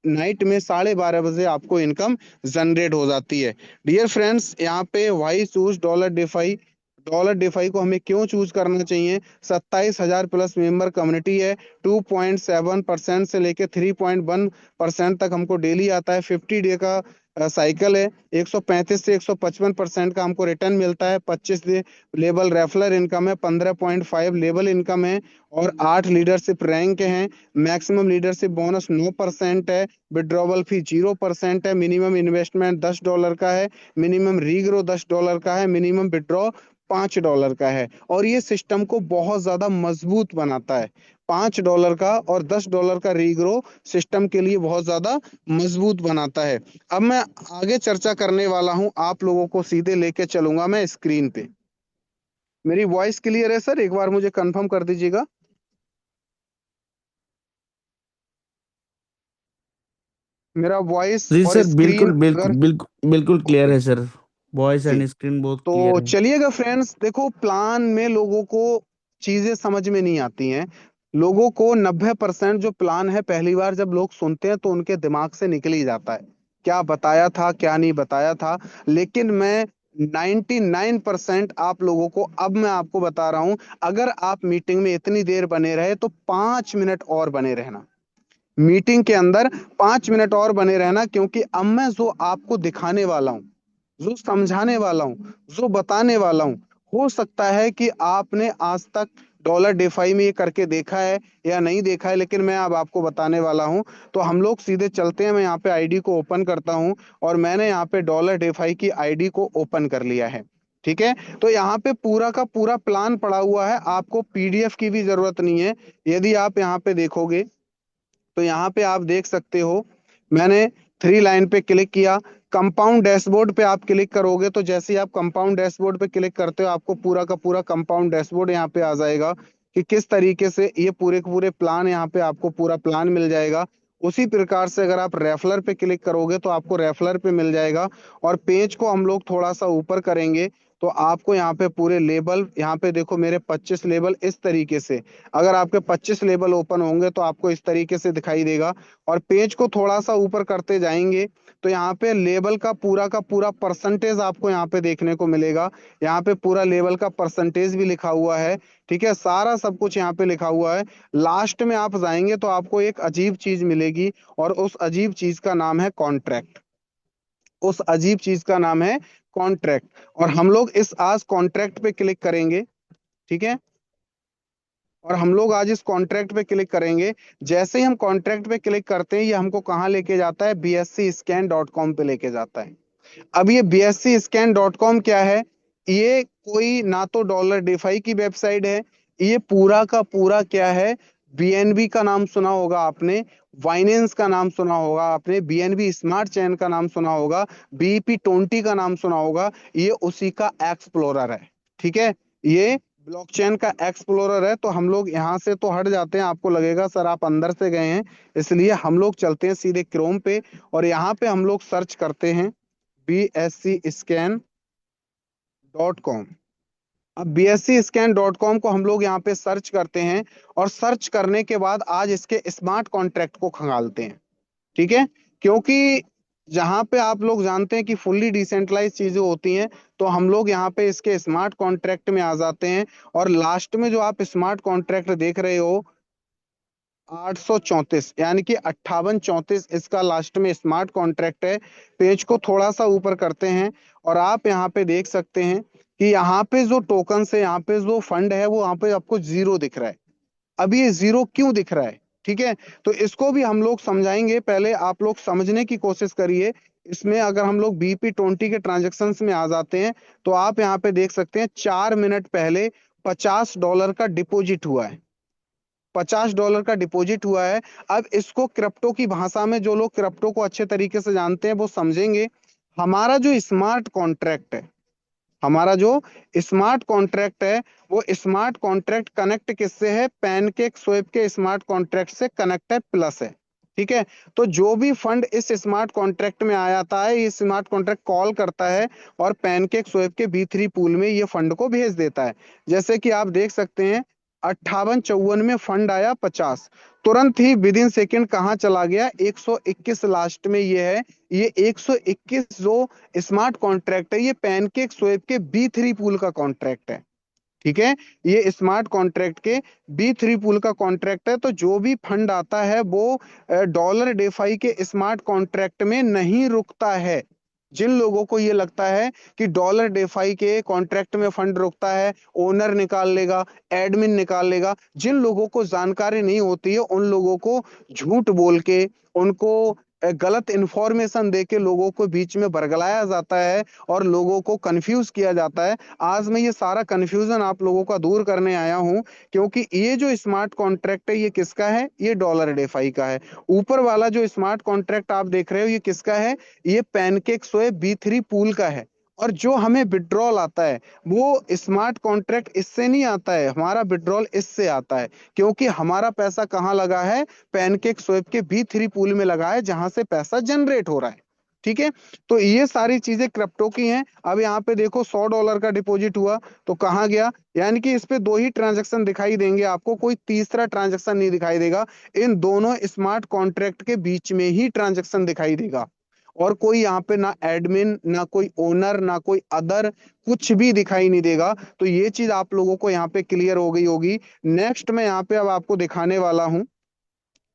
नाइट में 12:30 बजे आपको इनकम जनरेट हो जाती है। डियर फ्रेंड्स, यहाँ पे why choose dollar DeFi. Dollar DeFi को हमें क्यों चूज करना चाहिए? 27,000 प्लस मेंबर कम्युनिटी है। 2.7% से लेके 3.1% तक हमको डेली आता है। 50 डे का साइकिल है। 135 से 155% का हमको रिटर्न मिलता है। 25 लेवल रेफलर इनकम है। 15.5 लेवल इनकम है। और 8 लीडरशिप रैंक हैं। मैक्सिमम लीडरशिप बोनस 9% है। विड्रॉवल फी 0% है। मिनिमम इन्वेस्टमेंट $10 का है। मिनिमम रीग्रो $10 का है। मिनिमम विड्रॉ $5 का है। और ये सिस्टम को बहुत ज्यादा मजबूत बनाता है। $5 का और $10 का रीग्रो सिस्टम के लिए बहुत ज्यादा मजबूत बनाता है। अब मैं आगे चर्चा करने वाला हूं, आप लोगों को सीधे लेके चलूंगा मैं स्क्रीन पे। मेरी वॉइस क्लियर है सर? एक बार मुझे कंफर्म कर दीजिएगा। मेरा वॉइस जी और सर, स्क्रीन बिल्कुल अगर बिल्कुल बिल्कुल बिल्कुल क्लियर ओके है सर। वॉइस जी, एंड स्क्रीन बहुत तो क्लियर है। चलिएगा फ्रेंड्स, देखो प्लान में लोगों को चीजें समझ में नहीं आती हैं। लोगों को 90% जो प्लान है, पहली बार जब लोग सुनते हैं तो उनके दिमाग से निकल ही जाता है क्या बताया था क्या नहीं बताया था। लेकिन मैं 99% आप लोगों को अब मैं आपको बता रहा हूं। अगर आप मीटिंग में इतनी देर बने रहे तो 5 मिनट और बने रहना। मीटिंग के अंदर 5 मिनट और बने रहना, क्योंकि अब मैं जो आपको दिखाने वाला हूं, जो समझाने वाला हूं, जो बताने वाला हूं, हो सकता है कि आपने आज तक डॉलर डिफाई में ये करके देखा है या नहीं देखा है, लेकिन मैं अब आपको बताने वाला हूं। तो हम लोग सीधे चलते हैं। मैं यहाँ पे आईडी को ओपन करता हूं और मैंने यहाँ पे डॉलर डिफाई की आईडी को ओपन कर लिया है। ठीक है, तो यहाँ पे पूरा का पूरा प्लान पड़ा हुआ है, आपको पीडीएफ की भी जरूरत नहीं है। यदि आप यहाँ पे देखोगे तो यहाँ पे आप देख सकते हो, मैंने 3 लाइन पे क्लिक किया। कंपाउंड डैशबोर्ड पे आप क्लिक करोगे तो जैसे ही आप कंपाउंड डैशबोर्ड पे क्लिक करते हो, आपको पूरा का पूरा कंपाउंड डैशबोर्ड यहाँ पे आ जाएगा कि किस तरीके से ये पूरे के पूरे प्लान, यहाँ पे आपको पूरा प्लान मिल जाएगा। उसी प्रकार से अगर आप रेफलर पे क्लिक करोगे तो आपको रेफलर पे मिल जाएगा। और पेज को हम लोग थोड़ा सा ऊपर करेंगे तो आपको यहाँ पे पूरे लेबल, यहाँ पे देखो मेरे 25 लेबल इस तरीके से। अगर आपके 25 लेबल ओपन होंगे तो आपको इस तरीके से दिखाई देगा। और पेज को थोड़ा सा ऊपर करते जाएंगे तो यहाँ पे लेबल का पूरा परसेंटेज आपको यहाँ पे देखने को मिलेगा। यहाँ पे पूरा लेवल का परसेंटेज भी लिखा हुआ है। ठीक है, सारा सब कुछ यहाँ पे लिखा हुआ है। लास्ट में आप जाएंगे तो आपको एक अजीब चीज मिलेगी, और उस अजीब चीज का नाम है कॉन्ट्रैक्ट। उस अजीब चीज का नाम है कॉन्ट्रैक्ट। और हम लोग इस आज कॉन्ट्रैक्ट पे क्लिक करेंगे। ठीक है, और हम लोग आज इस कॉन्ट्रैक्ट पे क्लिक करेंगे। जैसे ही हम कॉन्ट्रैक्ट पे क्लिक करते हैं, ये हमको कहाँ लेके जाता है? bscscan.com पे लेके जाता है। अब ये bscscan.com क्या है? ये कोई ना तो डॉलर डिफाई की वेबसाइट है। ये पूरा का पूरा क्या है? बीएनबी का नाम सुना होगा आपने, वाइनेंस का नाम सुना होगा आपने, बीएनबी स्मार्ट चेन का नाम सुना होगा, बीपी20 का नाम सुना होगा। ये उसी का एक्सप्लोरर है। ठीक है, ये ब्लॉकचेन का एक्सप्लोरर है। तो हम लोग यहाँ से तो हट जाते हैं, आपको लगेगा सर आप अंदर से गए हैं, इसलिए हम लोग चलते हैं सीधे क्रोम पे। और यहाँ पे हम लोग सर्च करते हैं bscscan.com। अब bscscan.com को हम लोग यहाँ पे सर्च करते हैं, और सर्च करने के बाद आज इसके स्मार्ट कॉन्ट्रैक्ट को खंगालते हैं। ठीक है, क्योंकि जहां पे आप लोग जानते हैं कि फुल्ली डिसेंट्रलाइज चीजें होती हैं, तो हम लोग यहाँ पे इसके स्मार्ट कॉन्ट्रैक्ट में आ जाते हैं। और लास्ट में जो आप स्मार्ट कॉन्ट्रैक्ट देख रहे हो, 834 यानी कि 5834, इसका लास्ट में स्मार्ट कॉन्ट्रैक्ट है। पेज को थोड़ा सा ऊपर करते हैं और आप यहाँ पे देख सकते हैं कि यहाँ पे जो टोकन है, यहाँ पे जो फंड है, वो यहाँ पे आपको जीरो दिख रहा है। अब ये जीरो क्यों दिख रहा है? ठीक है, तो इसको भी हम लोग समझाएंगे। पहले आप लोग समझने की कोशिश करिए। इसमें अगर हम लोग बीपी20 के ट्रांजेक्शन में आ जाते हैं तो आप यहाँ पे देख सकते हैं 4 मिनट पहले $50 का डिपॉजिट हुआ है। $50 का डिपॉजिट हुआ है। अब इसको क्रिप्टो की भाषा में, जो लोग क्रिप्टो को अच्छे तरीके से जानते हैं वो समझेंगे। हमारा जो स्मार्ट कॉन्ट्रैक्ट है, हमारा जो स्मार्ट कॉन्ट्रैक्ट है, वो स्मार्ट कॉन्ट्रैक्ट कनेक्ट किससे है? पैनकेक स्वेप के स्मार्ट कॉन्ट्रैक्ट से कनेक्ट है, प्लस है। ठीक है, तो जो भी फंड इस स्मार्ट कॉन्ट्रैक्ट में आ जाता है, ये स्मार्ट कॉन्ट्रैक्ट कॉल करता है और पैनकेक स्वेप के B3 पूल में ये फंड को भेज देता है। जैसे कि आप देख सकते हैं 58-54 में फंड आया 50, तुरंत ही विद इन सेकेंड कहाँ चला गया 121 लास्ट में ये है। ये 121 जो स्मार्ट कॉन्ट्रैक्ट है ये पैनकेक स्वेप के B3 पूल का कॉन्ट्रैक्ट है। ठीक है, ये स्मार्ट कॉन्ट्रैक्ट के B3 पूल का कॉन्ट्रैक्ट है। तो जो भी फंड आता है वो डॉलर डेफाई के स्मार्ट कॉन्ट्रैक्ट में नहीं रुकता है। जिन लोगों को ये लगता है कि डॉलर डेफाई के कॉन्ट्रैक्ट में फंड रुकता है, ओनर निकाल लेगा, एडमिन निकाल लेगा, जिन लोगों को जानकारी नहीं होती है उन लोगों को झूठ बोल के, उनको गलत इंफॉर्मेशन दे के लोगों को बीच में बरगलाया जाता है और लोगों को कंफ्यूज किया जाता है। आज मैं ये सारा कंफ्यूजन आप लोगों का दूर करने आया हूं, क्योंकि ये जो स्मार्ट कॉन्ट्रैक्ट है ये किसका है, ये डॉलर डेफाई का है। ऊपर वाला जो स्मार्ट कॉन्ट्रैक्ट आप देख रहे हो ये किसका है, ये पैनकेक स्वेप B3 पूल का है। और जो हमें विड्रॉल आता है वो स्मार्ट कॉन्ट्रैक्ट इससे नहीं आता है, हमारा विड्रॉल इससे आता है, क्योंकि हमारा पैसा कहाँ लगा है, पैनकेक स्वेप के B3 पूल में लगा है जहां से पैसा जनरेट हो रहा है। ठीक है, तो ये सारी चीजें क्रिप्टो की हैं। अब यहाँ पे देखो $100 का डिपॉजिट हुआ तो कहाँ गया, यानी कि इस पे दो ही ट्रांजैक्शन दिखाई देंगे आपको, कोई तीसरा ट्रांजैक्शन नहीं दिखाई देगा। इन दोनों स्मार्ट कॉन्ट्रैक्ट के बीच में ही ट्रांजैक्शन दिखाई देगा, और कोई यहाँ पे ना एडमिन, ना कोई ओनर, ना कोई अदर, कुछ भी दिखाई नहीं देगा। तो ये चीज आप लोगों को यहाँ पे क्लियर हो गई होगी। नेक्स्ट मैं यहाँ पे अब आपको दिखाने वाला हूँ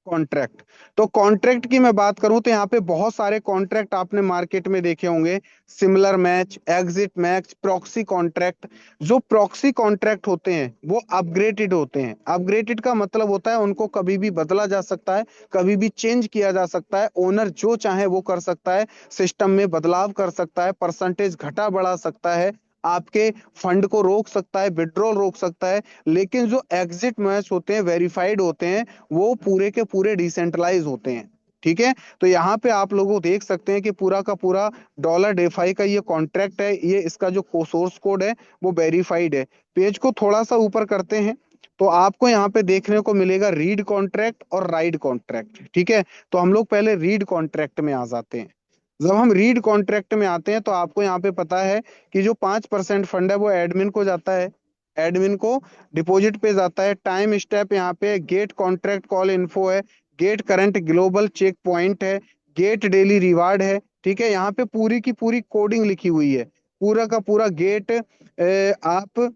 कॉन्ट्रैक्ट। तो कॉन्ट्रैक्ट की मैं बात करूं तो यहाँ पे बहुत सारे कॉन्ट्रैक्ट आपने मार्केट में देखे होंगे, similar match, exit match, proxy contract. जो प्रॉक्सी कॉन्ट्रैक्ट होते हैं वो अपग्रेडेड होते हैं। अपग्रेडेड का मतलब होता है उनको कभी भी बदला जा सकता है, कभी भी चेंज किया जा सकता है, ओनर जो चाहे वो कर सकता है, सिस्टम में बदलाव कर सकता है, परसेंटेज घटा बढ़ा सकता है, आपके फंड को रोक सकता है, विड्रॉल रोक सकता है। लेकिन जो एग्जिट मैच होते हैं, वेरीफाइड होते हैं, वो पूरे के पूरे डिसेंट्रलाइज होते हैं। ठीक है, तो यहाँ पे आप लोग देख सकते हैं कि पूरा का पूरा डॉलर डेफाई का ये कॉन्ट्रैक्ट है, ये इसका जो सोर्स कोड है वो वेरीफाइड है। पेज को थोड़ा सा ऊपर करते हैं तो आपको यहाँ पे देखने को मिलेगा रीड कॉन्ट्रैक्ट और राइट कॉन्ट्रैक्ट। ठीक है, तो हम लोग पहले रीड कॉन्ट्रैक्ट में आ जाते हैं। जब हम रीड कॉन्ट्रैक्ट में आते हैं तो आपको यहाँ पे पता है कि जो 5% फंड है वो एडमिन को जाता है, एडमिन को डिपॉजिट पे जाता है। टाइम स्टेप यहाँ पे गेट कॉन्ट्रैक्ट कॉल इन्फो है, get current global check point है, गेट डेली रिवार्ड है। ठीक है, यहाँ पे पूरी की पूरी कोडिंग लिखी हुई है, पूरा का पूरा गेट आप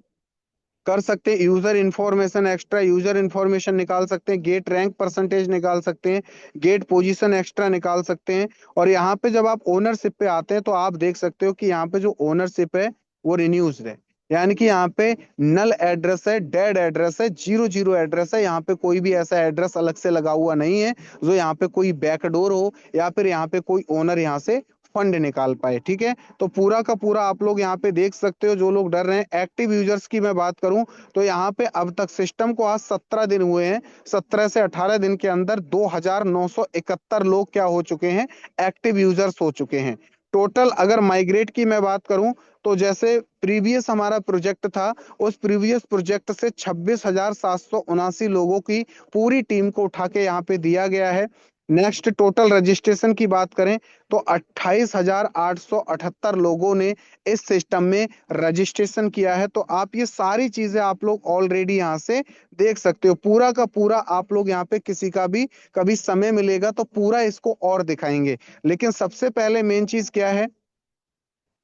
कर सकते हैं। User information extra, user information निकाल सकते हैं, गेट रैंक परसेंटेज निकाल सकते हैं, गेट पोजीशन एक्स्ट्रा निकाल सकते हैं। और यहाँ पे जब आप ओनरशिप पे आते हैं तो आप देख सकते हो कि यहाँ पे जो ओनरशिप है वो रिन्यूज है, यानी कि यहाँ पे नल एड्रेस है, डेड एड्रेस है, 00 एड्रेस है। यहाँ पे कोई भी ऐसा एड्रेस अलग से लगा हुआ नहीं है जो यहाँ पे कोई बैकडोर हो या फिर यहाँ पे कोई ओनर यहाँ से फंड निकाल पाए। ठीक है, तो पूरा का पूरा आप लोग यहाँ पे देख सकते हो। जो लोग डर रहे हैं, एक्टिव यूजर्स की मैं बात करूं तो यहाँ पे अब तक सिस्टम को आज 17 दिन हुए हैं, 17 से 18 दिन के अंदर 2971 लोग क्या हो चुके हैं, एक्टिव यूजर्स हो चुके हैं। टोटल अगर माइग्रेट की मैं बात करूं तो जैसे प्रीवियस हमारा प्रोजेक्ट था, उस प्रीवियस प्रोजेक्ट से 26,779 लोगों की पूरी टीम को उठा के यहाँ पे दिया गया है। नेक्स्ट टोटल रजिस्ट्रेशन की बात करें तो 28,878 लोगों ने इस सिस्टम में रजिस्ट्रेशन किया है। तो आप ये सारी चीजें आप लोग ऑलरेडी यहाँ से देख सकते हो। पूरा का पूरा आप लोग यहाँ पे किसी का भी कभी समय मिलेगा तो पूरा इसको और दिखाएंगे। लेकिन सबसे पहले मेन चीज क्या है,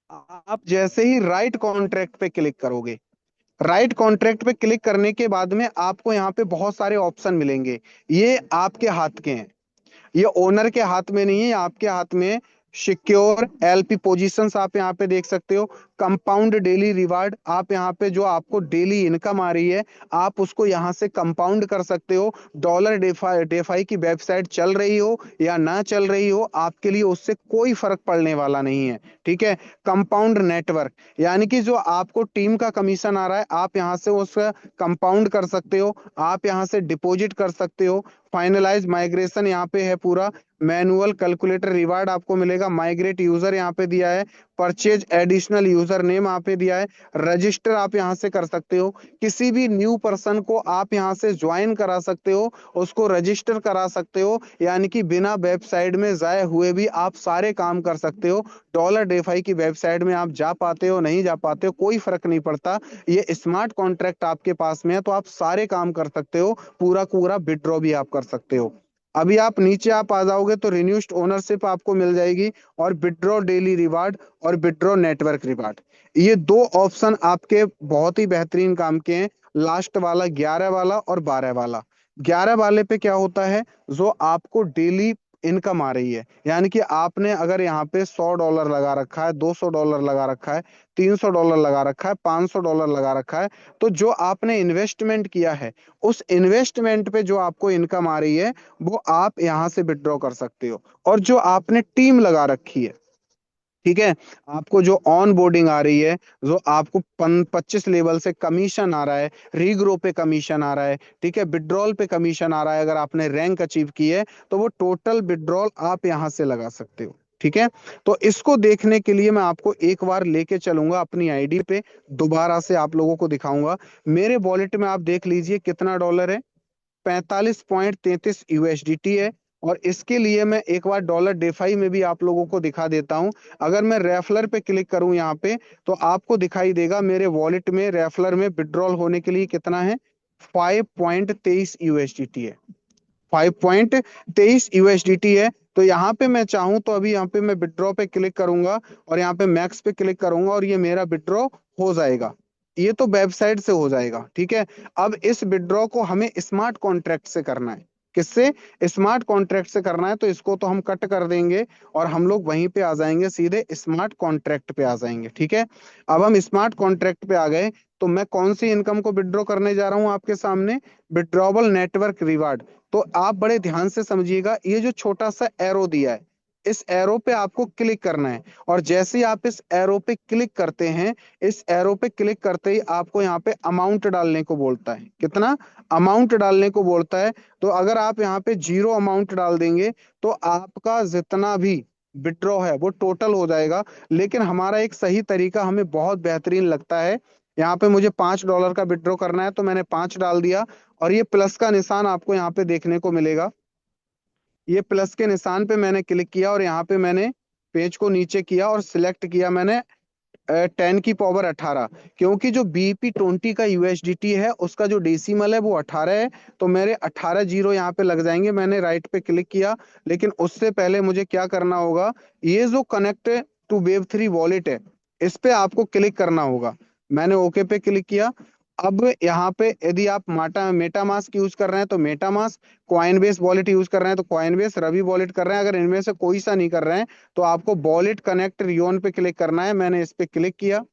आप जैसे ही राइट कॉन्ट्रैक्ट पे क्लिक करोगे, राइट कॉन्ट्रैक्ट पे क्लिक करने के बाद में आपको यहाँ पे बहुत सारे ऑप्शन मिलेंगे। ये आपके हाथ के हैं, ये ओनर के हाथ में नहीं है, आपके हाथ में। सिक्योर एलपी पोजीशंस आप यहाँ पे देख सकते हो। कंपाउंड डेली रिवार्ड, आप यहाँ पे जो आपको डेली इनकम आ रही है आप उसको यहाँ से कंपाउंड कर सकते हो। डॉलर डेफाई डेफाई की वेबसाइट चल रही हो या ना चल रही हो, आपके लिए उससे कोई फर्क पड़ने वाला नहीं है। ठीक है, कंपाउंड नेटवर्क, यानी कि जो आपको टीम का कमीशन आ रहा है आप यहाँ से उसका कंपाउंड कर सकते हो, आप यहाँ से डिपॉजिट कर सकते हो। फाइनलाइज माइग्रेशन यहाँ पे है पूरा। मैनुअल कैलकुलेटर रिवार्ड आपको मिलेगा। माइग्रेट यूजर यहाँ पे दिया है। Purchase additional user user name यहाँ पे दिया है, रजिस्टर आप यहाँ से कर सकते हो, किसी भी न्यू पर्सन को आप यहाँ से ज्वाइन करा सकते हो, उसको रजिस्टर करा सकते हो, यानी कि बिना वेबसाइट में जाए हुए भी आप सारे काम कर सकते हो। डॉलर डेफाई की वेबसाइट में आप जा पाते हो नहीं जा पाते हो कोई फर्क नहीं पड़ता, ये स्मार्ट कॉन्ट्रैक्ट आपके पास में है तो आप सारे काम कर सकते हो, पूरा पूरा विड्रॉ भी आप कर सकते हो। अभी आप नीचे आप आ जाओगे तो रिन्यूस्ड ओनरशिप आपको मिल जाएगी, और विड्रॉ डेली रिवार्ड और विड्रॉ नेटवर्क रिवार्ड, ये दो ऑप्शन आपके बहुत ही बेहतरीन काम के हैं। लास्ट वाला 11 वाला और 12 वाला, 11 वाले पे क्या होता है, जो आपको डेली इनकम आ रही है, यानी कि आपने अगर यहाँ पे $100 लगा रखा है, $200 लगा रखा है, $300 लगा रखा है, $500 लगा रखा है, तो जो आपने इन्वेस्टमेंट किया है उस इन्वेस्टमेंट पे जो आपको इनकम आ रही है वो आप यहाँ से विड्रॉ कर सकते हो। और जो आपने टीम लगा रखी है, ठीक है, आपको जो ऑन बोर्डिंग आ रही है, जो आपको 25 लेवल से कमीशन आ रहा है, रीग्रो पे कमीशन आ रहा है, ठीक है, विड्रॉल पे कमीशन आ रहा है, अगर आपने रैंक अचीव की है तो वो टोटल विड्रॉल आप यहां से लगा सकते हो। ठीक है, तो इसको देखने के लिए मैं आपको एक बार लेके चलूंगा अपनी आईडी पे, दोबारा से आप लोगों को दिखाऊंगा। मेरे वॉलेट में आप देख लीजिए कितना डॉलर है, 45.33 यूएसडीटी है। और इसके लिए मैं एक बार डॉलर डेफाई में भी आप लोगों को दिखा देता हूं। अगर मैं रेफलर पे क्लिक करूं यहाँ पे तो आपको दिखाई देगा मेरे वॉलेट में रेफलर में विड्रॉल होने के लिए कितना है, 5.23 यूएसडीटी है, 5.23 यूएसडीटी है। तो यहाँ पे मैं चाहूँ तो अभी यहाँ पे मैं विड्रॉ पे क्लिक करूंगा और यहाँ पे मैक्स पे क्लिक करूंगा और ये मेरा विड्रॉ हो जाएगा, ये तो वेबसाइट से हो जाएगा। ठीक है, अब इस विड्रॉ को हमें स्मार्ट कॉन्ट्रैक्ट से करना है, किससे, स्मार्ट कॉन्ट्रैक्ट से करना है, तो इसको तो हम कट कर देंगे और हम लोग वहीं पे आ जाएंगे, सीधे स्मार्ट कॉन्ट्रैक्ट पे आ जाएंगे। ठीक है, अब हम स्मार्ट कॉन्ट्रैक्ट पे आ गए तो मैं कौन सी इनकम को विड्रॉ करने जा रहा हूं आपके सामने, विड्रॉबल नेटवर्क रिवार्ड। तो आप बड़े ध्यान से समझिएगा, ये जो छोटा सा एरो दिया है इस एरो पे आपको क्लिक करना है, और जैसे ही आप इस एरो पे क्लिक करते हैं, इस एरो पे क्लिक करते ही आपको यहाँ पे अमाउंट डालने को बोलता है, कितना अमाउंट डालने को बोलता है। तो अगर आप यहाँ पे 0 अमाउंट डाल देंगे तो आपका जितना भी विड्रॉ है वो टोटल हो जाएगा। लेकिन हमारा एक सही तरीका हमें बहुत बेहतरीन लगता है, यहाँ पे मुझे $5 का विड्रॉ करना है तो मैंने 5 डाल दिया, और ये प्लस का निशान आपको यहाँ पे देखने को मिलेगा, ये प्लस के निशान पे मैंने क्लिक किया और यहाँ पे मैंने पेज को नीचे किया और सिलेक्ट किया मैंने 10 की पावर 18, क्योंकि जो BP20 का यूएसडीटी है उसका जो डेसिमल है वो 18 है, तो मेरे 18 जीरो यहाँ पे लग जाएंगे। मैंने राइट पे क्लिक किया, लेकिन उससे पहले मुझे क्या करना होगा, ये जो कनेक्ट टू वेब3 वॉलेट है इस पे आपको क्लिक करना होगा। मैंने ओके पे क्लिक किया। अब यहाँ पे यदि आप मेटामास्क यूज कर रहे हैं तो मेटामास्क, कॉइनबेस वॉलेट यूज कर रहे हैं तो कॉइनबेस, रवि वॉलेट कर रहे हैं, अगर इनमें से कोई सा नहीं कर रहे हैं तो आपको वॉलेट कनेक्ट रियोन पे क्लिक करना है। मैंने इस पे क्लिक किया।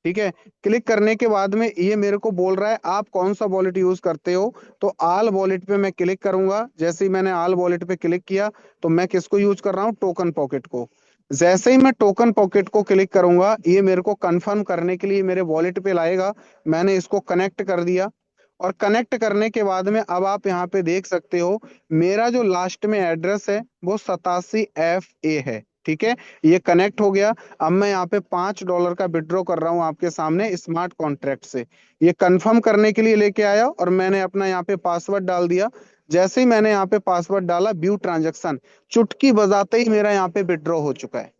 ठीक है, क्लिक करने के बाद में ये मेरे को बोल रहा है आप कौन सा वॉलेट यूज करते हो, तो आल वॉलेट पे मैं क्लिक करूंगा। जैसे ही मैंने आल वॉलेट पे क्लिक किया तो मैं किसको यूज कर रहा हूँ, टोकन पॉकेट को। जैसे ही मैं टोकन पॉकेट को क्लिक करूंगा ये मेरे को कंफर्म करने के लिए मेरे वॉलेट पे लाएगा। मैंने इसको कनेक्ट कर दिया, और कनेक्ट करने के बाद में अब आप यहाँ पे देख सकते हो मेरा जो लास्ट में एड्रेस है वो 87FA है। ठीक है, ये कनेक्ट हो गया। अब मैं यहाँ पे $5 का विड्रॉ कर रहा हूँ आपके सामने स्मार्ट कॉन्ट्रैक्ट से, ये कंफर्म करने के लिए लेके आया और मैंने अपना यहाँ पे पासवर्ड डाल दिया। जैसे ही मैंने यहाँ पे पासवर्ड डाला, व्यू ट्रांजैक्शन, चुटकी बजाते ही मेरा यहाँ पे विड्रॉ हो चुका है।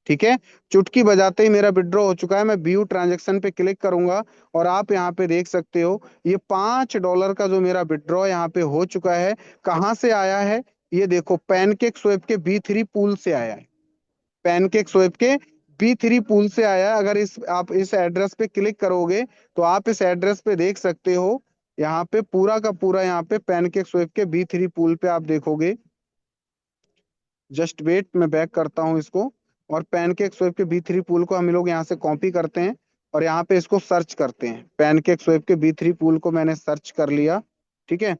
ठीक है, चुटकी बजाते ही मेरा विड्रॉ हो चुका है। मैं व्यू ट्रांजैक्शन पे क्लिक करूंगा और आप यहाँ पे देख सकते हो ये $5 का जो मेरा विड्रॉ यहाँ पे हो चुका है। कहाँ से आया है, ये देखो पैनकेक स्वेप के B3 पूल से आया है, पैनकेक स्वेप के B3 पूल से आया है। अगर इस आप इस एड्रेस पे क्लिक करोगे तो आप इस एड्रेस पे देख सकते हो, यहाँ पे पूरा का पूरा यहाँ पे पैनकेक स्वेप के B3 पूल पे आप देखोगे। जस्ट वेट, मैं बैक करता हूँ इसको, और पैनकेक स्वेप के B3 पूल को हम लोग यहाँ से कॉपी करते हैं और यहाँ पे इसको सर्च करते हैं। पैनकेक स्वेप के B3 पूल को मैंने सर्च कर लिया। ठीक है,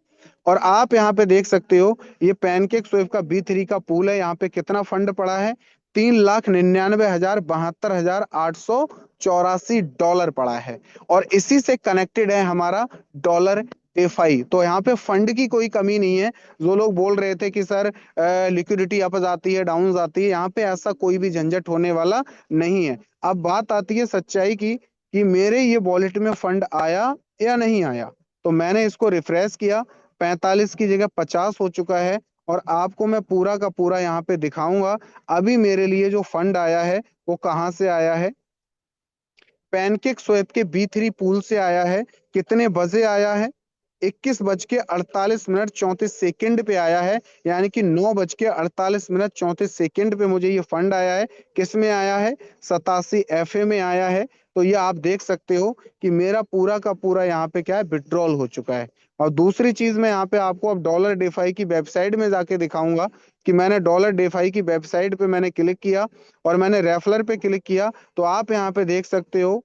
और आप यहाँ पे देख सकते हो ये पैनकेक स्वेप का B3 का पूल है। यहाँ पे कितना फंड पड़ा है, 3,99,72,884 डॉलर पड़ा है, और इसी से कनेक्टेड है हमारा डॉलर डेफाई। तो यहाँ पे फंड की कोई कमी नहीं है। जो लोग बोल रहे थे कि सर लिक्विडिटी अप जाती है डाउन जाती है, यहाँ पे ऐसा कोई भी झंझट होने वाला नहीं है। अब बात आती है सच्चाई की कि मेरे ये वॉलेट में फंड आया या नहीं आया। तो मैंने इसको रिफ्रेश किया, 45 की जगह 50 हो चुका है। और आपको मैं पूरा का पूरा यहाँ पे दिखाऊंगा अभी मेरे लिए जो फंड आया है वो कहाँ से आया है। पैनकेक स्वेप के B3 पूल से आया है। कितने बजे आया है? 21 बज के 48 मिनट 34 सेकंड पे आया है। यानी कि 9 बज के 48 मिनट 34 सेकंड पे मुझे ये फंड आया है। किस में आया है? 87 FA में आया है। तो ये आप देख सकते हो कि मेरा पूरा का पूरा यहाँ पे क्या है, विड्रॉल हो चुका है। और दूसरी चीज मैं यहाँ पे आपको अब डॉलर डेफाई की वेबसाइट में जाके दिखाऊंगा कि मैंने डॉलर डेफाई की वेबसाइट पे मैंने क्लिक किया और मैंने रेफलर पे क्लिक किया। तो आप यहाँ पे देख सकते हो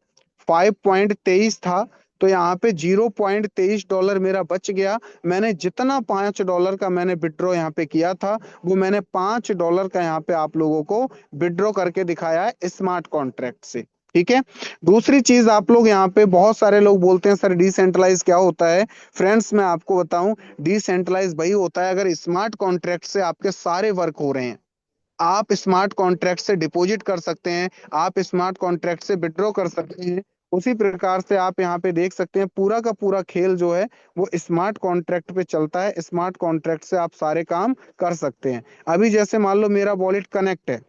5.23 था, तो यहाँ पे $0.23 मेरा बच गया। मैंने जितना $5 का मैंने विड्रॉ यहाँ पे किया था वो मैंने $5 का यहाँ पे आप लोगों को विड्रॉ करके दिखाया है स्मार्ट कॉन्ट्रैक्ट से। ठीक है। दूसरी चीज आप लोग यहाँ पे बहुत सारे लोग बोलते हैं सर डिसेंट्रलाइज क्या होता है। फ्रेंड्स मैं आपको बताऊं, डिसेंट्रलाइज वही होता है अगर स्मार्ट कॉन्ट्रैक्ट से आपके सारे वर्क हो रहे हैं। आप स्मार्ट कॉन्ट्रैक्ट से डिपॉजिट कर सकते हैं, आप स्मार्ट कॉन्ट्रैक्ट से विड्रॉ कर सकते हैं। उसी प्रकार से आप यहाँ पे देख सकते हैं पूरा का पूरा खेल जो है वो स्मार्ट कॉन्ट्रैक्ट पे चलता है। स्मार्ट कॉन्ट्रैक्ट से आप सारे काम कर सकते हैं। अभी जैसे मान लो मेरा वॉलेट कनेक्ट है,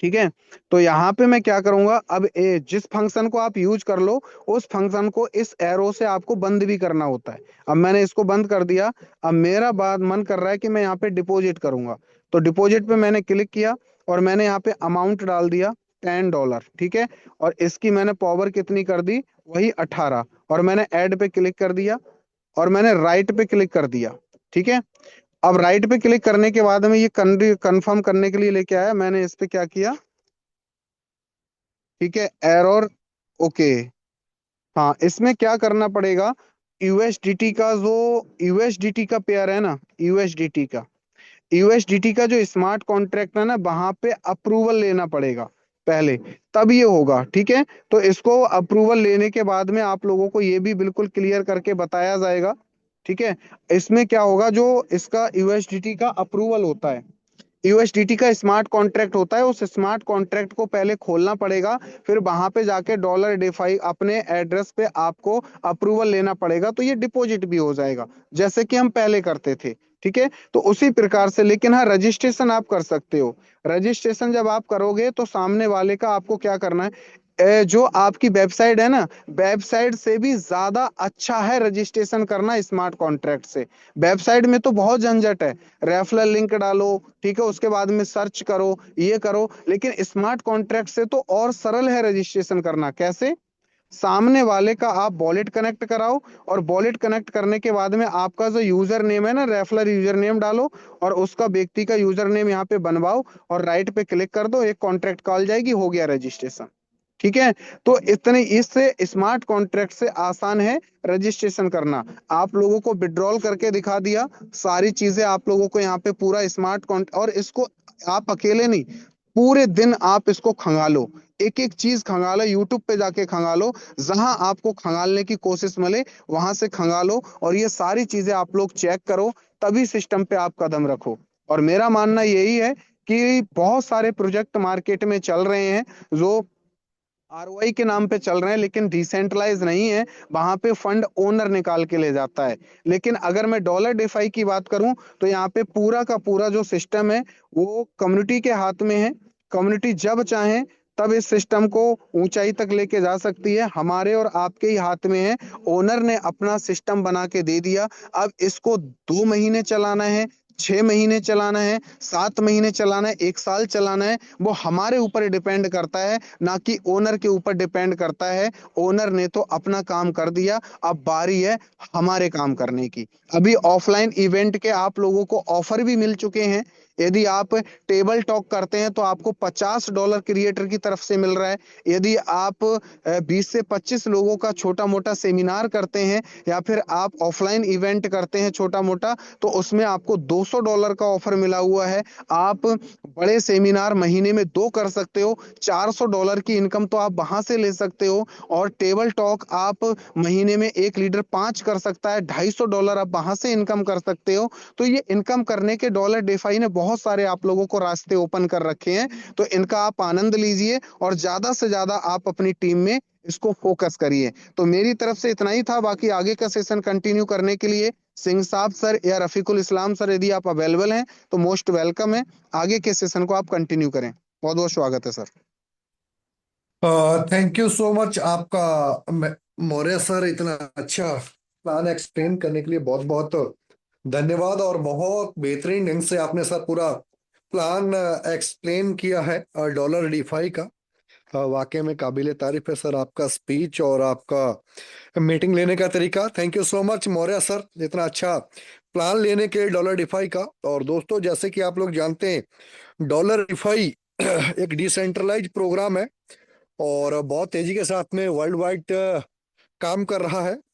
ठीक है। तो यहाँ पे मैं क्या करूंगा, अब जिस फंक्शन को आप यूज कर लो उस फंक्शन को इस एरो से आपको बंद भी करना होता है। अब मैंने इसको बंद कर दिया। अब मेरा बात मन कर रहा है कि मैं यहाँ पे डिपॉजिट करूंगा। तो डिपॉजिट पे मैंने क्लिक किया और मैंने यहाँ पे अमाउंट डाल दिया $10। ठीक है। और इसकी मैंने पावर कितनी कर दी, वही 18। और मैंने ऐड पे क्लिक कर दिया और मैंने राइट पे क्लिक कर दिया। ठीक है। अब राइट पे क्लिक करने के बाद में ये कंफर्म करने के लिए लेके आया, मैंने इस पे क्या किया, ठीक है, एरर। ओके। हाँ, इसमें क्या करना पड़ेगा, यूएसडीटी का जो यूएसडीटी का पेयर है ना, यूएसडीटी का जो स्मार्ट कॉन्ट्रैक्ट है ना, वहां पे अप्रूवल लेना पड़ेगा पहले, तब ये होगा। ठीक है। तो इसको अप्रूवल लेने के बाद में आप लोगों को ये भी बिल्कुल क्लियर करके बताया जाएगा। ठीक है। इसमें क्या होगा, जो इसका यूएसडीटी का अप्रूवल होता है, यूएसडीटी का स्मार्ट कॉन्ट्रैक्ट होता है, उस स्मार्ट कॉन्ट्रैक्ट को पहले खोलना पड़ेगा। फिर वहां पे जाके डॉलर डिफाई अपने एड्रेस पे आपको अप्रूवल लेना पड़ेगा, तो ये डिपॉजिट भी हो जाएगा जैसे कि हम पहले करते थे। ठीक है। तो उसी प्रकार से, लेकिन हाँ रजिस्ट्रेशन आप कर सकते हो। रजिस्ट्रेशन जब आप करोगे तो सामने वाले का आपको क्या करना है, जो आपकी वेबसाइट है ना, वेबसाइट से भी ज्यादा अच्छा है रजिस्ट्रेशन करना स्मार्ट कॉन्ट्रैक्ट से। वेबसाइट में तो बहुत झंझट है, रेफरल लिंक डालो, ठीक है, उसके बाद में सर्च करो, ये करो। लेकिन स्मार्ट कॉन्ट्रैक्ट से तो और सरल है रजिस्ट्रेशन करना। कैसे? सामने वाले का आप वॉलेट कनेक्ट कराओ और वॉलेट कनेक्ट करने के बाद में आपका जो यूजर नेम है ना, रेफलर यूजर नेम डालो और उसका व्यक्ति का यूजर नेम यहाँ पे बनवाओ और राइट पे क्लिक कर दो, एक कॉन्ट्रैक्ट कॉल जाएगी, हो गया रजिस्ट्रेशन। ठीक है। तो इतने इससे स्मार्ट कॉन्ट्रैक्ट से आसान है रजिस्ट्रेशन करना। आप लोगों को विड्रॉल करके दिखा दिया, सारी चीजें आप लोगों को यहाँ पे पूरा स्मार्ट कॉन्ट, और इसको आप अकेले नहीं, पूरे दिन आप इसको खंगालो, एक एक चीज खंगालो, यूट्यूब पे जाके खंगालो, जहां आपको खंगालने की कोशिश मिले वहां से खंगालो और ये सारी चीजें आप लोग चेक करो, तभी सिस्टम पे आप कदम रखो। और मेरा मानना यही है कि बहुत सारे प्रोजेक्ट मार्केट में चल रहे हैं जो आरओआई के नाम पे चल रहे हैं लेकिन डिसेंट्रलाइज नहीं है, वहां पे फंड ओनर निकाल के ले जाता है। लेकिन अगर मैं डॉलर डिफाई की बात करूं तो यहाँ पे पूरा का पूरा जो सिस्टम है वो कम्युनिटी के हाथ में है। कम्युनिटी जब चाहे तब इस सिस्टम को ऊंचाई तक लेके जा सकती है, हमारे और आपके ही हाथ में है। ओनर ने अपना सिस्टम बना के दे दिया, अब इसको 2 महीने चलाना है, 6 महीने चलाना है, 7 महीने चलाना है, 1 साल चलाना है, वो हमारे ऊपर डिपेंड करता है, ना कि ओनर के ऊपर डिपेंड करता है। ओनर ने तो अपना काम कर दिया, अब बारी है हमारे काम करने की। अभी ऑफलाइन इवेंट के आप लोगों को ऑफर भी मिल चुके हैं, यदि आप टेबल टॉक करते हैं तो आपको $50 क्रिएटर की तरफ से मिल रहा है। यदि आप 20 से 25 लोगों का छोटा मोटा सेमिनार करते हैं या फिर आप ऑफलाइन इवेंट करते हैं छोटा मोटा, तो उसमें आपको $200 का ऑफर मिला हुआ है। आप बड़े सेमिनार महीने में 2 कर सकते हो, $400 की इनकम तो आप वहां से ले सकते हो। और टेबल टॉक आप महीने में एक लीडर 5 कर सकता है, $250 आप वहां से इनकम कर सकते हो। तो ये इनकम करने के डॉलर डेफाई ने बहुत सारे आप लोगों को रास्ते ओपन कर रखे हैं। तो इनका आप आनंद लीजिए और ज्यादा से ज्यादा आप अपनी टीम में इसको फोकस करिए। तो मेरी तरफ से इतना ही था। बाकी आगे का सेशन कंटिन्यू करने के लिए सिंह साहब सर या रफीकुल इस्लाम सर यदि आप अवेलेबल हैं तो मोस्ट वेलकम है। आगे के सेशन को आप कंटिन्यू करें। बहुत बहुत स्वागत है sir. Thank you so much आपका मौर्य सर, इतना अच्छा प्लान एक्सप्लेन करने के लिए बहुत बहुत धन्यवाद। और बहुत बेहतरीन ढंग से आपने सर पूरा प्लान एक्सप्लेन किया है डॉलर डिफाई का। वाकई में काबिले तारीफ है सर आपका स्पीच और आपका मीटिंग लेने का तरीका। Thank you so much Maurya sir, इतना अच्छा प्लान लेने के लिए डॉलर डिफाई का। और दोस्तों, जैसे कि आप लोग जानते हैं, डॉलर डिफाई एक डिसेंट्रलाइज प्रोग्राम है और बहुत तेजी के साथ में वर्ल्ड वाइड काम कर रहा है।